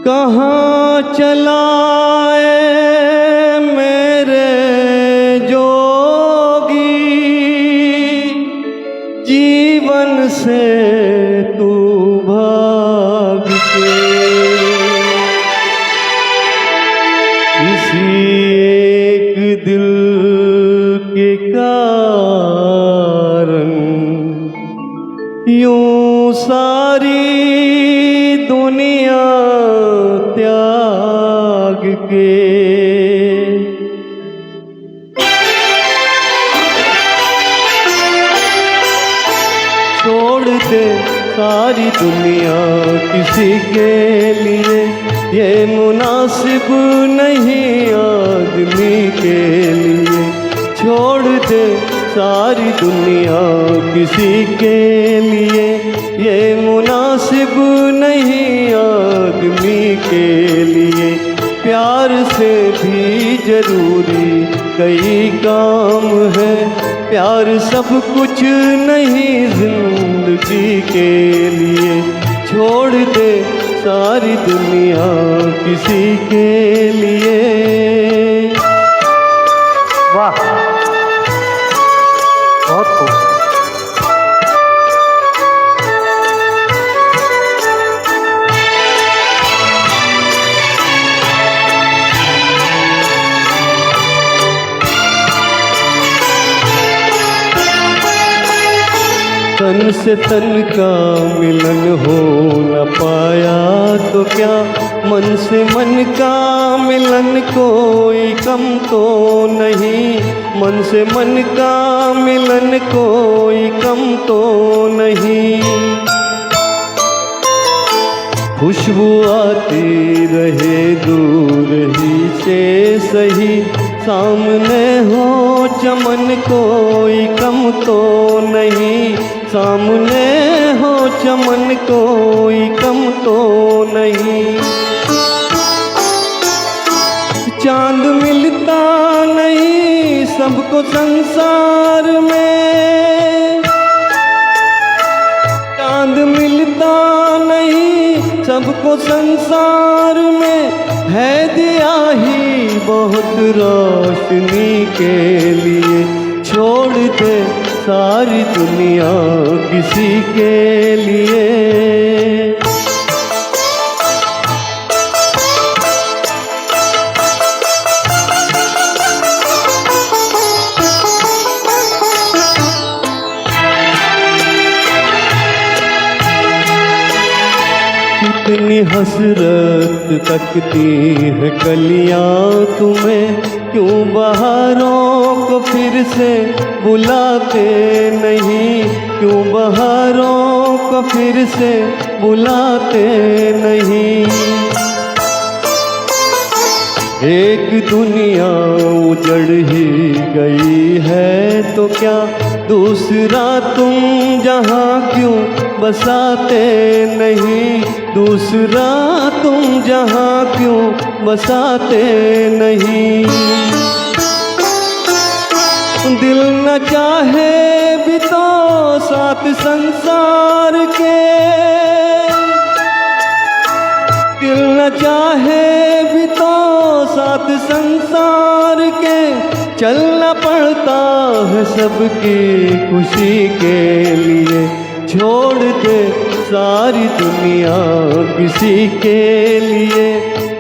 कहाँ चलाए मेरे जोगी, जीवन से तू भाग के, किसी एक दिल के कारण यूं सारी दुनिया त्याग के। छोड़ दे सारी दुनिया किसी के लिए, ये मुनासिब नहीं आदमी के लिए। छोड़ दे सारी दुनिया किसी के लिए, ये मुनासिब नहीं आदमी के लिए। प्यार से भी भी जरूरी कई काम है। प्यार सब कुछ नहीं जिंदगी के लिए, छोड़ दे सारी दुनिया किसी के लिए। वाह, बहुत खूब। तन से तन का मिलन हो न पाया तो क्या, मन से मन का मिलन कोई कम तो नहीं। मन से मन का मिलन कोई कम तो नहीं। खुशबू आती रहे दूर ही से सही, सामने हो चमन कोई कम तो नहीं। सामने हो चमन कोई कम तो नहीं। चांद मिलता नहीं सबको संसार में, चांद मिलता नहीं सबको संसार में। है दिया ही बहुत रोशनी के लिए, छोड़ दे सारी दुनिया किसी के लिए। कितनी हसरत तकती है कलियां तुम्हें, क्यों बहारों को फिर से बुलाते नहीं। क्यों बहारों को फिर से बुलाते नहीं। एक दुनिया उजड़ ही गई है तो क्या, दूसरा तुम जहाँ क्यों बसाते नहीं। दूसरा तुम जहाँ क्यों बसाते नहीं। दिल न चाहे भी तो साथ संसार के, दिल न चाहे भी तो साथ संसार के। चलना पड़ता है सबकी खुशी के लिए, छोड़ दे सारी दुनिया किसी के लिए।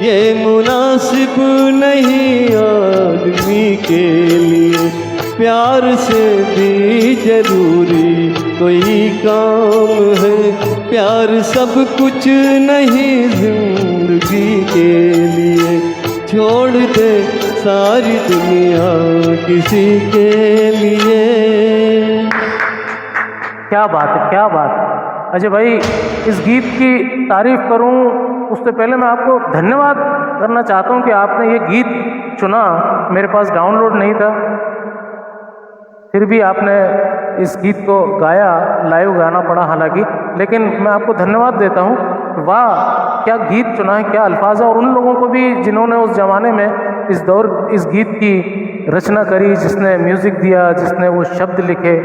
ये मुनासिब नहीं आदमी के लिए, प्यार से भी जरूरी कोई काम है। प्यार सब कुछ नहीं जिंदगी के लिए, छोड़ दे सारी दुनिया किसी के लिए। क्या बात है, क्या बात है अजय भाई। इस गीत की तारीफ करूं उससे पहले मैं आपको धन्यवाद करना चाहता हूं कि आपने ये गीत चुना। मेरे पास डाउनलोड नहीं था, फिर भी आपने इस गीत को गाया, लाइव गाना पड़ा हालांकि, लेकिन मैं आपको धन्यवाद देता हूँ। वाह, क्या गीत चुना है, क्या अल्फाज है। और उन लोगों को भी जिन्होंने उस ज़माने में इस गीत की रचना करी, जिसने म्यूज़िक दिया, जिसने वो शब्द लिखे।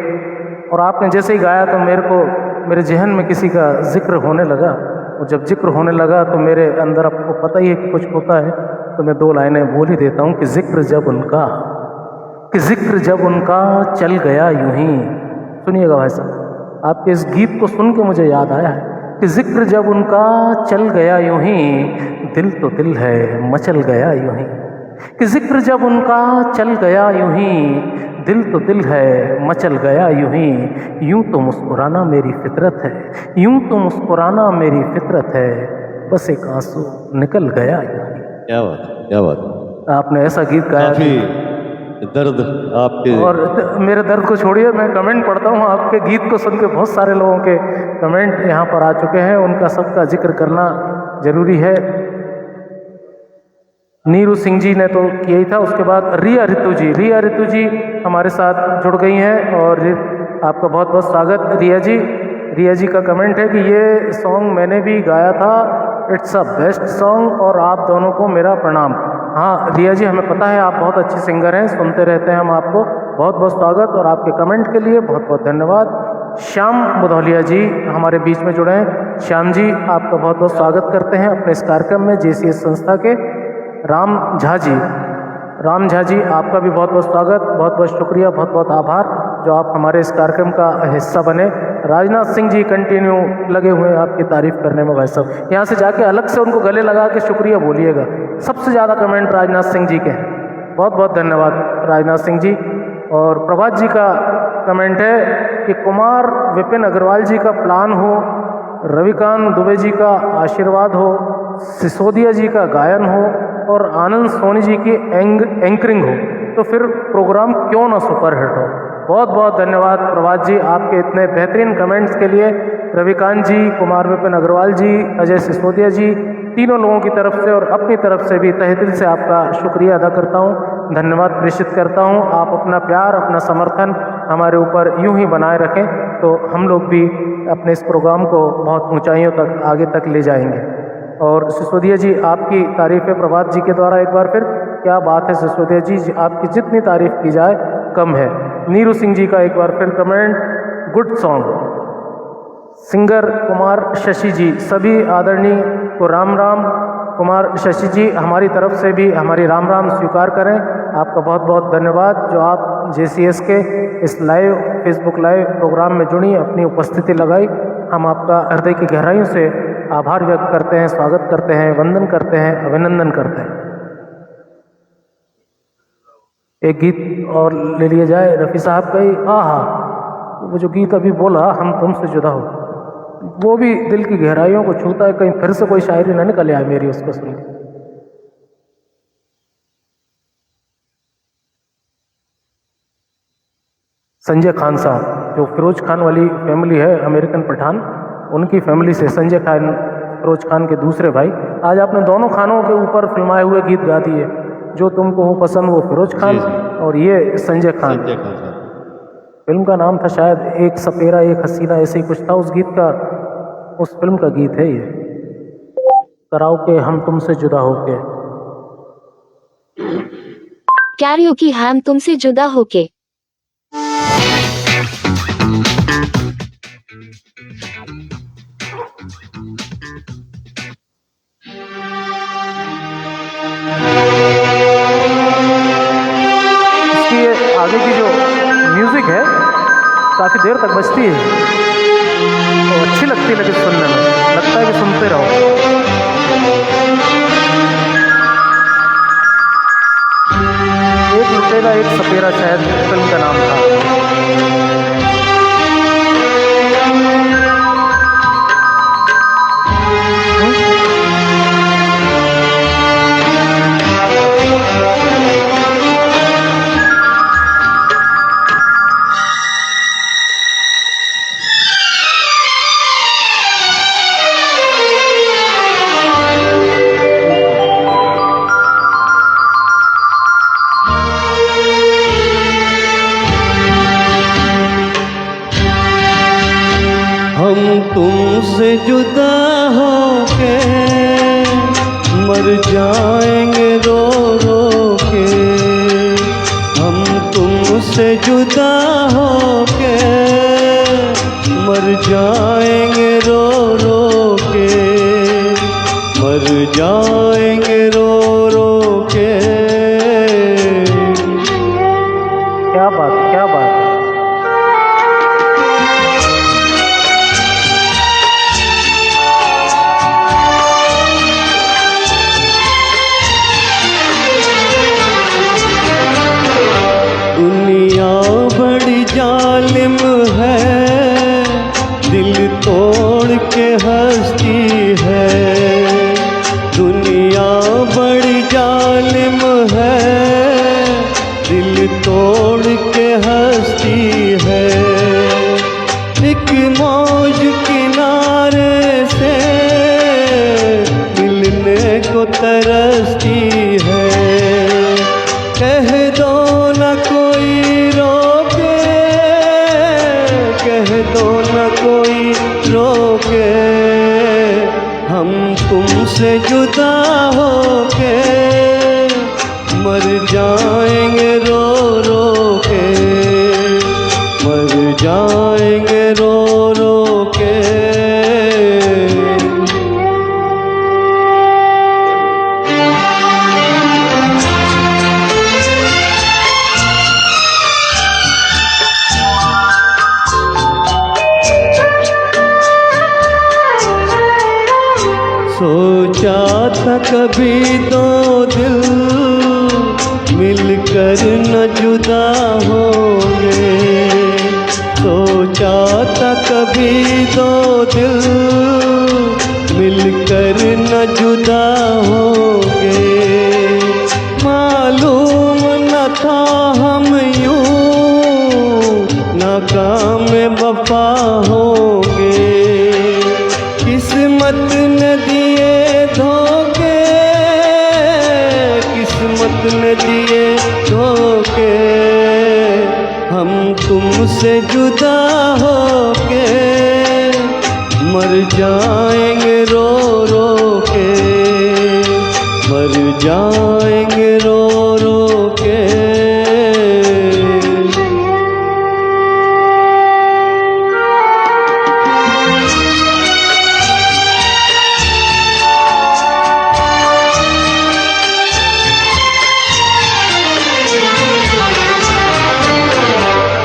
और आपने जैसे ही गाया तो मेरे जहन में किसी का जिक्र होने लगा। और जब जिक्र होने लगा तो मेरे अंदर, आपको पता ही है कि कुछ होता है, तो मैं दो लाइनें बोल ही देता हूँ कि जिक्र जब उनका चल गया यूं ही। सुनिएगा भाई साहब, आपके इस गीत को सुन के मुझे याद आया है कि जिक्र जब उनका चल गया यूं ही, दिल तो दिल है मचल गया यूं ही। कि जिक्र जब उनका चल गया यूं ही, दिल तो दिल है मचल गया यूं ही। यूं तो मुस्कुराना मेरी फितरत है, यूं तो मुस्कुराना मेरी फितरत है, बस एक आंसू निकल गया यूं ही। क्या बात, क्या बात। आपने ऐसा गीत गाया, काफी दर्द आपके। और मेरे दर्द को छोड़िए, मैं कमेंट पढ़ता हूँ। आपके गीत को सुन के बहुत सारे लोगों के कमेंट यहाँ पर आ चुके हैं, उनका सबका जिक्र करना जरूरी है। नीरू सिंह जी ने तो किया ही था। उसके बाद रिया ऋतु जी हमारे साथ जुड़ गई हैं, और आपका बहुत बहुत स्वागत रिया जी का कमेंट है कि ये सॉन्ग मैंने भी गाया था, इट्स अ बेस्ट सॉन्ग, और आप दोनों को मेरा प्रणाम। हाँ दिया जी, हमें पता है आप बहुत अच्छे सिंगर हैं, सुनते रहते हैं हम आपको। बहुत बहुत स्वागत और आपके कमेंट के लिए बहुत बहुत धन्यवाद। श्याम बुधौलिया जी हमारे बीच में जुड़े हैं। श्याम जी आपका बहुत बहुत स्वागत करते हैं अपने इस कार्यक्रम में। JCS संस्था के राम झा जी आपका भी बहुत बहुत स्वागत, बहुत बहुत शुक्रिया, बहुत बहुत आभार जो आप हमारे इस कार्यक्रम का हिस्सा बने। राजनाथ सिंह जी कंटिन्यू लगे हुए हैं आपकी तारीफ करने में भाई साहब, यहाँ से जाके अलग से उनको गले लगा के शुक्रिया बोलिएगा। सबसे ज़्यादा कमेंट राजनाथ सिंह जी के हैं, बहुत बहुत धन्यवाद राजनाथ सिंह जी। और प्रभात जी का कमेंट है कि कुमार विपिन अग्रवाल जी का प्लान हो, रविकांत दुबे जी का आशीर्वाद हो, सिसोदिया जी का गायन हो और आनंद सोनी जी की एंकरिंग हो तो फिर प्रोग्राम क्यों ना सुपरहिट हो। बहुत बहुत धन्यवाद प्रभात जी आपके इतने बेहतरीन कमेंट्स के लिए। रविकांत जी, कुमार विपिन अग्रवाल जी, अजय सिसोदिया जी, तीनों लोगों की तरफ से और अपनी तरफ से भी तहे दिल से आपका शुक्रिया अदा करता हूँ, धन्यवाद प्रेषित करता हूँ। आप अपना प्यार, अपना समर्थन हमारे ऊपर यूं ही बनाए रखें तो हम लोग भी अपने इस प्रोग्राम को बहुत ऊंचाइयों तक आगे तक ले जाएंगे। और सिसोदिया जी आपकी तारीफ़ें प्रभात जी के द्वारा एक बार फिर, क्या बात है सिसोदिया जी, आपकी जितनी तारीफ़ की जाए कम है। नीरू सिंह जी का एक बार फिर comment, good song. Singer Kumar Shashi ji, सभी आदरणीय को राम राम। कुमार शशि जी हमारी तरफ से भी हमारी राम राम स्वीकार करें। आपका बहुत बहुत धन्यवाद जो आप JCS के इस लाइव फेसबुक लाइव प्रोग्राम में जुड़ी, अपनी उपस्थिति लगाई। हम आपका हृदय की गहराइयों से आभार व्यक्त करते हैं, स्वागत करते हैं, वंदन करते हैं, अभिनंदन करते हैं। एक गीत और ले लिया जाए रफ़ी साहब का ही। वो जो गीत अभी बोला, हम तुमसे जुदा हो, वो भी दिल की गहराइयों को छूता है। कहीं फिर से कोई शायरी ना निकल आए मेरी उसको सुन के। संजय खान साहब, जो फिरोज खान वाली फैमिली है, अमेरिकन पठान, उनकी फैमिली से संजय खान, फिरोज खान के दूसरे भाई। आज आपने दोनों खानों के ऊपर फिल्माए हुए गीत गा दिए। जो तुमको हो पसंद वो फिरोज खान और ये संजय खान। फिल्म का नाम था शायद एक सपेरा एक हसीना, ऐसे ही कुछ था उस गीत का, उस फिल्म का गीत है ये। कराओ के हम तुमसे जुदा होके। कैरियोकी हम तुमसे जुदा होके। इसकी आगे की जो म्यूजिक है काफी देर तक बजती है तो अच्छी लगती है, लेकिन सुनने में लगता है कि सुनते रहो। एक लुटेरा एक सपेरा शायद फिल्म का नाम था। हम तुमसे जुदा होके मर जाएंगे रो रो के। हम तुमसे जुदा होके मर जाएंगे रो रो के, मर जाएंगे रो रो के। क्या बात, क्या बात है। दुनिया बड़ी जालिम है, दिल तोड़ के हंसती है। दुनिया बड़ी जालिम है, दिल तोड़ के जाएंगे रो रो के, मर जाएंगे रो रो के। सोचा था कभी दो दिल मिलकर न जुदा होंगे, सोचा था कभी दो दिल मिलकर न जुदा होंगे। मालूम न था हम यूं नाकाम वफा होंगे। किस्मत ने दिए धोखे, किस्मत ने दिए धोखे, हम तुमसे जुदा होके मर जाएंगे रो रो के, मर जाएंगे रो रो के।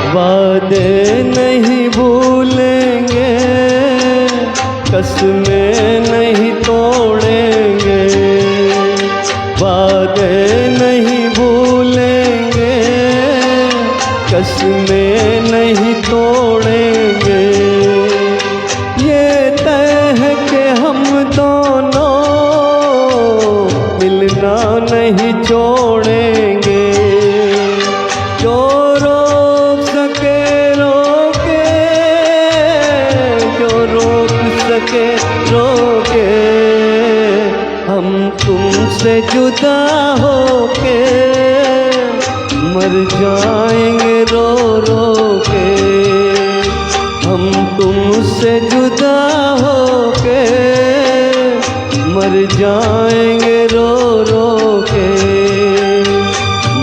वादे नहीं भूलेंगे, कसमें नहीं तोड़ेंगे। वादे नहीं भूलेंगे, कसमें नहीं तोड़ेंगे। ये तय है कि हम दोनों मिलना नहीं छोड़ेंगे। जो रोक सके रोके, जो रोक सके रोके, हम तुमसे जुदा होके मर जाएंगे रो रो के। हम तुमसे जुदा होके मर जाएंगे रो रो के,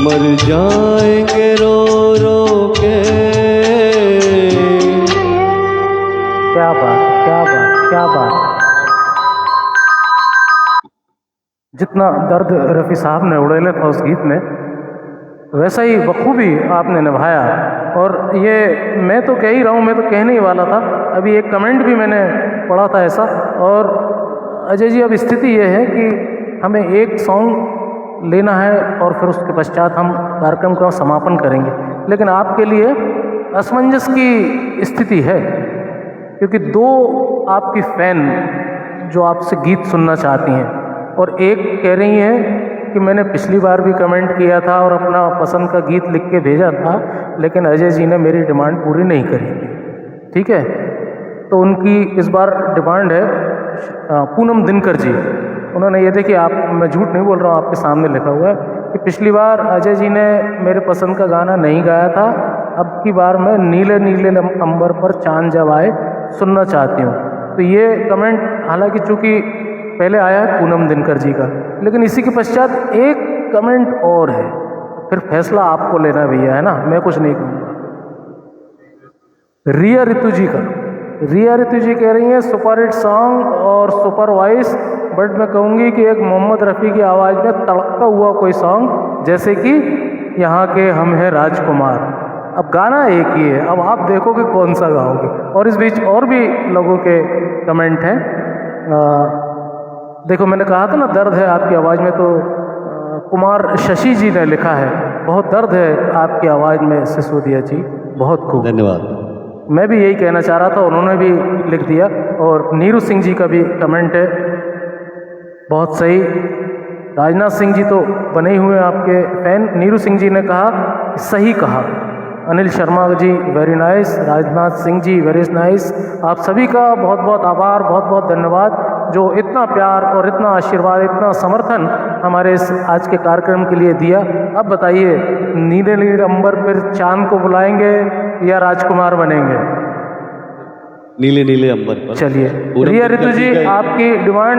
मर जाएंगे रो रो के। क्या बात, क्या बात, क्या बात। जितना दर्द रफ़ी साहब ने उड़ेला था उस गीत में, वैसा ही बखूबी आपने निभाया। और ये मैं तो कह ही रहा हूँ, मैं तो कहने ही वाला था। अभी एक कमेंट भी मैंने पढ़ा था ऐसा। और अजय जी, अब स्थिति ये है कि हमें एक सॉन्ग लेना है और फिर उसके पश्चात हम कार्यक्रम का समापन करेंगे। लेकिन आपके लिए असमंजस की स्थिति है, क्योंकि दो आपकी फ़ैन जो आपसे गीत सुनना चाहती हैं, और एक कह रही हैं कि मैंने पिछली बार भी कमेंट किया था और अपना पसंद का गीत लिख के भेजा था, लेकिन अजय जी ने मेरी डिमांड पूरी नहीं करी। ठीक है, तो उनकी इस बार डिमांड है पूनम दिनकर जी। उन्होंने ये देखिए, आप, मैं झूठ नहीं बोल रहा हूँ, आपके सामने लिखा हुआ है कि पिछली बार अजय जी ने मेरे पसंद का गाना नहीं गाया था, अब की बार मैं नीले नीले अंबर पर चांद जब आए सुनना चाहती हूँ। तो ये कमेंट हालांकि चूँकि पहले आया है पूनम दिनकर जी का, लेकिन इसी के पश्चात एक कमेंट और है। फिर फैसला आपको लेना भैया, है ना, मैं कुछ नहीं कहूँगा। रिया ऋतु जी का, रिया ऋतु जी कह रही हैं सुपर हिट सॉन्ग और सुपर वॉइस, बट मैं कहूँगी कि एक मोहम्मद रफ़ी की आवाज़ में तड़कता हुआ कोई सॉन्ग, जैसे कि यहाँ के हम हैं राजकुमार। अब गाना एक ही है, अब आप देखो कि कौन सा गाओगे। और इस बीच और भी लोगों के कमेंट हैं। देखो, मैंने कहा था ना दर्द है आपकी आवाज़ में, तो कुमार शशि जी ने लिखा है, बहुत दर्द है आपकी आवाज़ में सिसोदिया जी, बहुत खूब। धन्यवाद। मैं भी यही कहना चाह रहा था, उन्होंने भी लिख दिया। और नीरू सिंह जी का भी कमेंट है, बहुत सही। राजनाथ सिंह जी तो बने ही हुए आपके फ़ैन। नीरू सिंह जी ने कहा सही कहा। Anil Sharma ji very nice. Rajnath Singh ji very nice. आप सभी का बहुत बहुत आभार, बहुत बहुत धन्यवाद, जो इतना प्यार और इतना आशीर्वाद, इतना समर्थन हमारे इस आज के कार्यक्रम के लिए दिया। अब बताइए, नीले नीले अंबर पर चांद को बुलाएंगे या राजकुमार बनेंगे? नीले नीले अंबर पर। चलिए पूनम रिया दिनकर ऋतु जी, का- आपकी डिमांड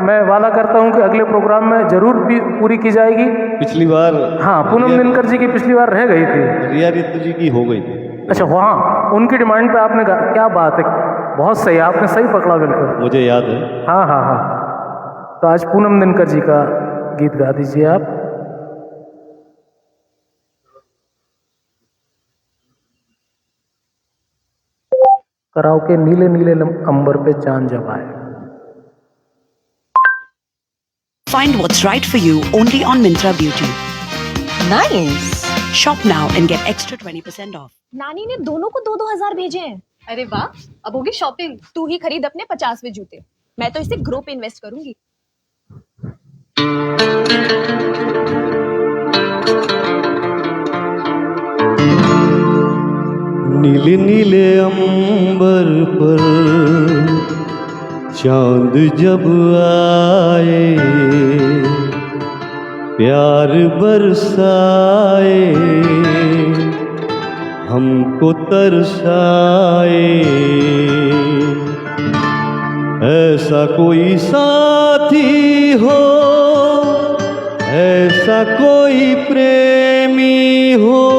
मैं वादा करता हूं कि अगले प्रोग्राम में जरूर भी पूरी की जाएगी। पिछली बार हाँ, पूनम दिनकर जी की पिछली बार रह गई थी। रिया ऋतु जी की हो गई थी। अच्छा, वहाँ उनकी डिमांड पे आपने क्या बात है, बहुत सही, आपने सही पकड़ा बिल्कुल। मुझे याद है। हाँ हाँ हाँ, तो आज पूनम दिनकर जी का गीत गा दीजिए आप। कराओ के नीले नीले अंबर पे चांद जब आए। Find what's right for you only on Myntra Beauty. Nice. Shop now and get extra 20% off. नानी ने दोनों को 2-2 हज़ार भेजे हैं। अरे वाह, अब होगी शॉपिंग। तू ही खरीद अपने 50वें जूते, मैं तो इसे ग्रो पे इन्वेस्ट करूंगी। नीले नीले अंबर पर चांद जब आए, प्यार बरसाए, हमको तरसाए, ऐसा कोई साथी हो, ऐसा कोई प्रेमी हो,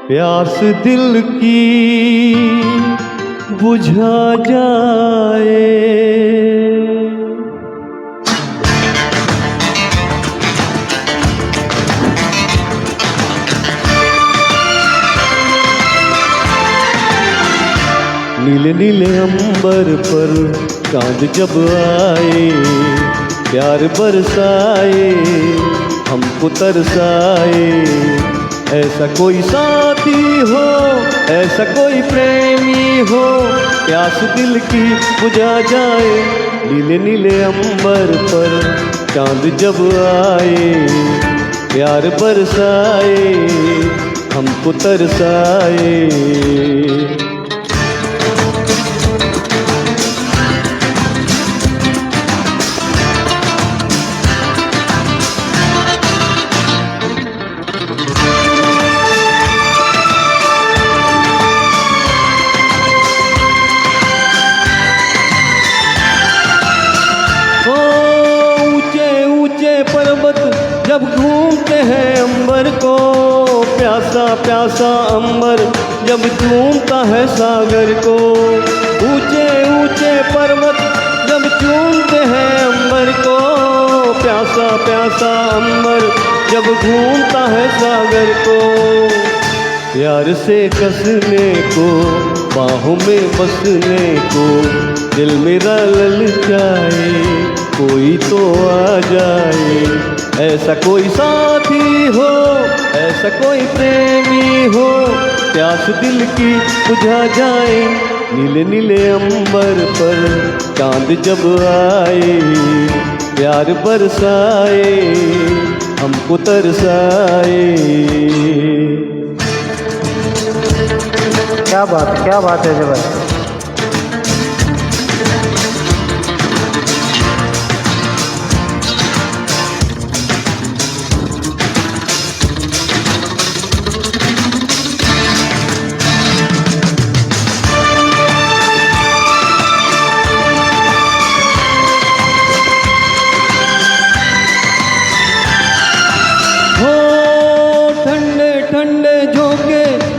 प्यास दिल की बुझा जाए। नीले नीले अंबर पर चांद जब आए, प्यार बरसाए, हमको तरसाए, ऐसा कोई साथी हो, ऐसा कोई प्रेमी हो, प्यास दिल की बुझा जाए। नीले नीले अंबर पर चांद जब आए, प्यार बरसाए, हमको तरसाए। जब घूमते हैं अंबर को, प्यासा प्यासा अंबर जब चूमता है सागर को। ऊंचे ऊंचे पर्वत जब चूमते हैं अंबर को, प्यासा प्यासा अंबर जब घूमता है सागर को। प्यार से कसने को, बाहों में बसने को, दिल मेरा ललचाए, कोई तो आ जाए। ऐसा कोई साथी हो, ऐसा कोई प्रेमी हो, प्यास दिल की बुझा जाए। नीले नीले अंबर पर चांद जब आए, प्यार बरसाए, हमको तरसाए। क्या बात है जब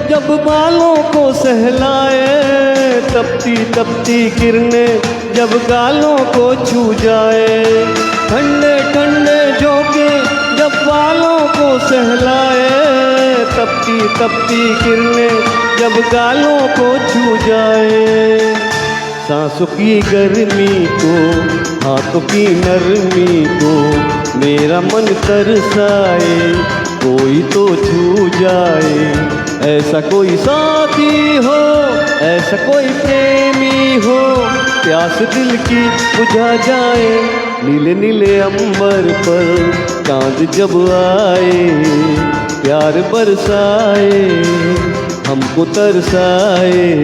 जब बालों को सहलाए, तपती तपती किरणें जब गालों को छू जाए। ठंडे ठंडे झोंके जब बालों को सहलाए, तपती तपती किरणें जब गालों को छू जाए। सांसों की गर्मी को, हाथों की नरमी को, मेरा मन तरसाए, कोई तो छू जाए। ऐसा कोई साथी हो, ऐसा कोई प्रेमी हो, प्यास दिल की बुझा जाए। नीले नीले अंबर पर चांद जब आए, प्यार बरसाए, हमको तरसाए।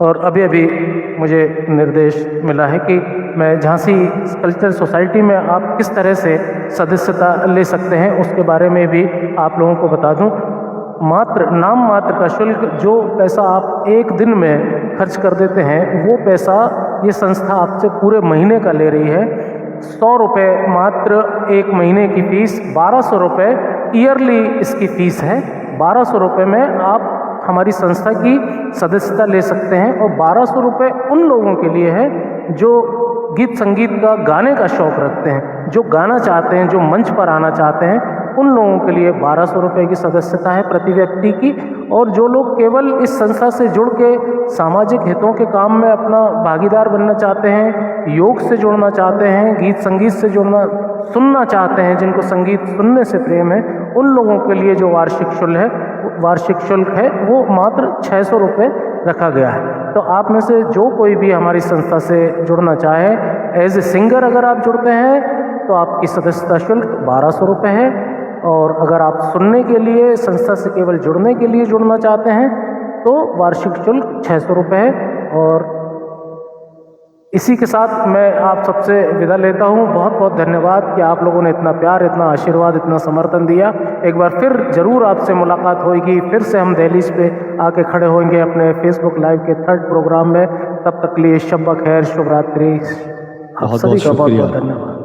और अभी अभी मुझे निर्देश मिला है कि मैं झांसी कल्चरल सोसाइटी में आप किस तरह से सदस्यता ले सकते हैं उसके बारे में भी आप लोगों को बता दूं। नाम मात्र का शुल्क, जो पैसा आप एक दिन में खर्च कर देते हैं वो पैसा ये संस्था आपसे पूरे महीने का ले रही है। 100 रुपये मात्र एक महीने की फीस, 1200 रुपये ईयरली इसकी फ़ीस है। 1200 रुपये में आप हमारी संस्था की सदस्यता ले सकते हैं और 1200 रुपये उन लोगों के लिए है जो गीत संगीत का गाने का शौक़ रखते हैं, जो गाना चाहते हैं, जो मंच पर आना चाहते हैं, उन लोगों के लिए 1200 रुपये की सदस्यता है प्रति व्यक्ति की। और जो लोग केवल इस संस्था से जुड़ के सामाजिक हितों के काम में अपना भागीदार बनना चाहते हैं, योग से जुड़ना चाहते हैं, गीत संगीत से जुड़ना सुनना चाहते हैं, जिनको संगीत सुनने से प्रेम है, उन लोगों के लिए जो वार्षिक शुल्क है वो मात्र 600 रुपये रखा गया है। तो आप में से जो कोई भी हमारी संस्था से जुड़ना चाहे, एज ए सिंगर अगर आप जुड़ते हैं तो आपकी सदस्यता शुल्क 1200 रुपये है। और अगर आप सुनने के लिए, संस्था से केवल जुड़ने के लिए जुड़ना चाहते हैं तो वार्षिक शुल्क 600 रुपये है। और इसी के साथ मैं आप सबसे विदा लेता हूँ। बहुत बहुत धन्यवाद कि आप लोगों ने इतना प्यार, इतना आशीर्वाद, इतना समर्थन दिया। एक बार फिर ज़रूर आपसे मुलाकात होगी, फिर से हम दहलीज पे आके खड़े होंगे अपने फेसबुक लाइव के 3rd प्रोग्राम में। तब तक लिए शब ब खैर, शुभ रात्रि। आप सभी का बहुत बहुत धन्यवाद।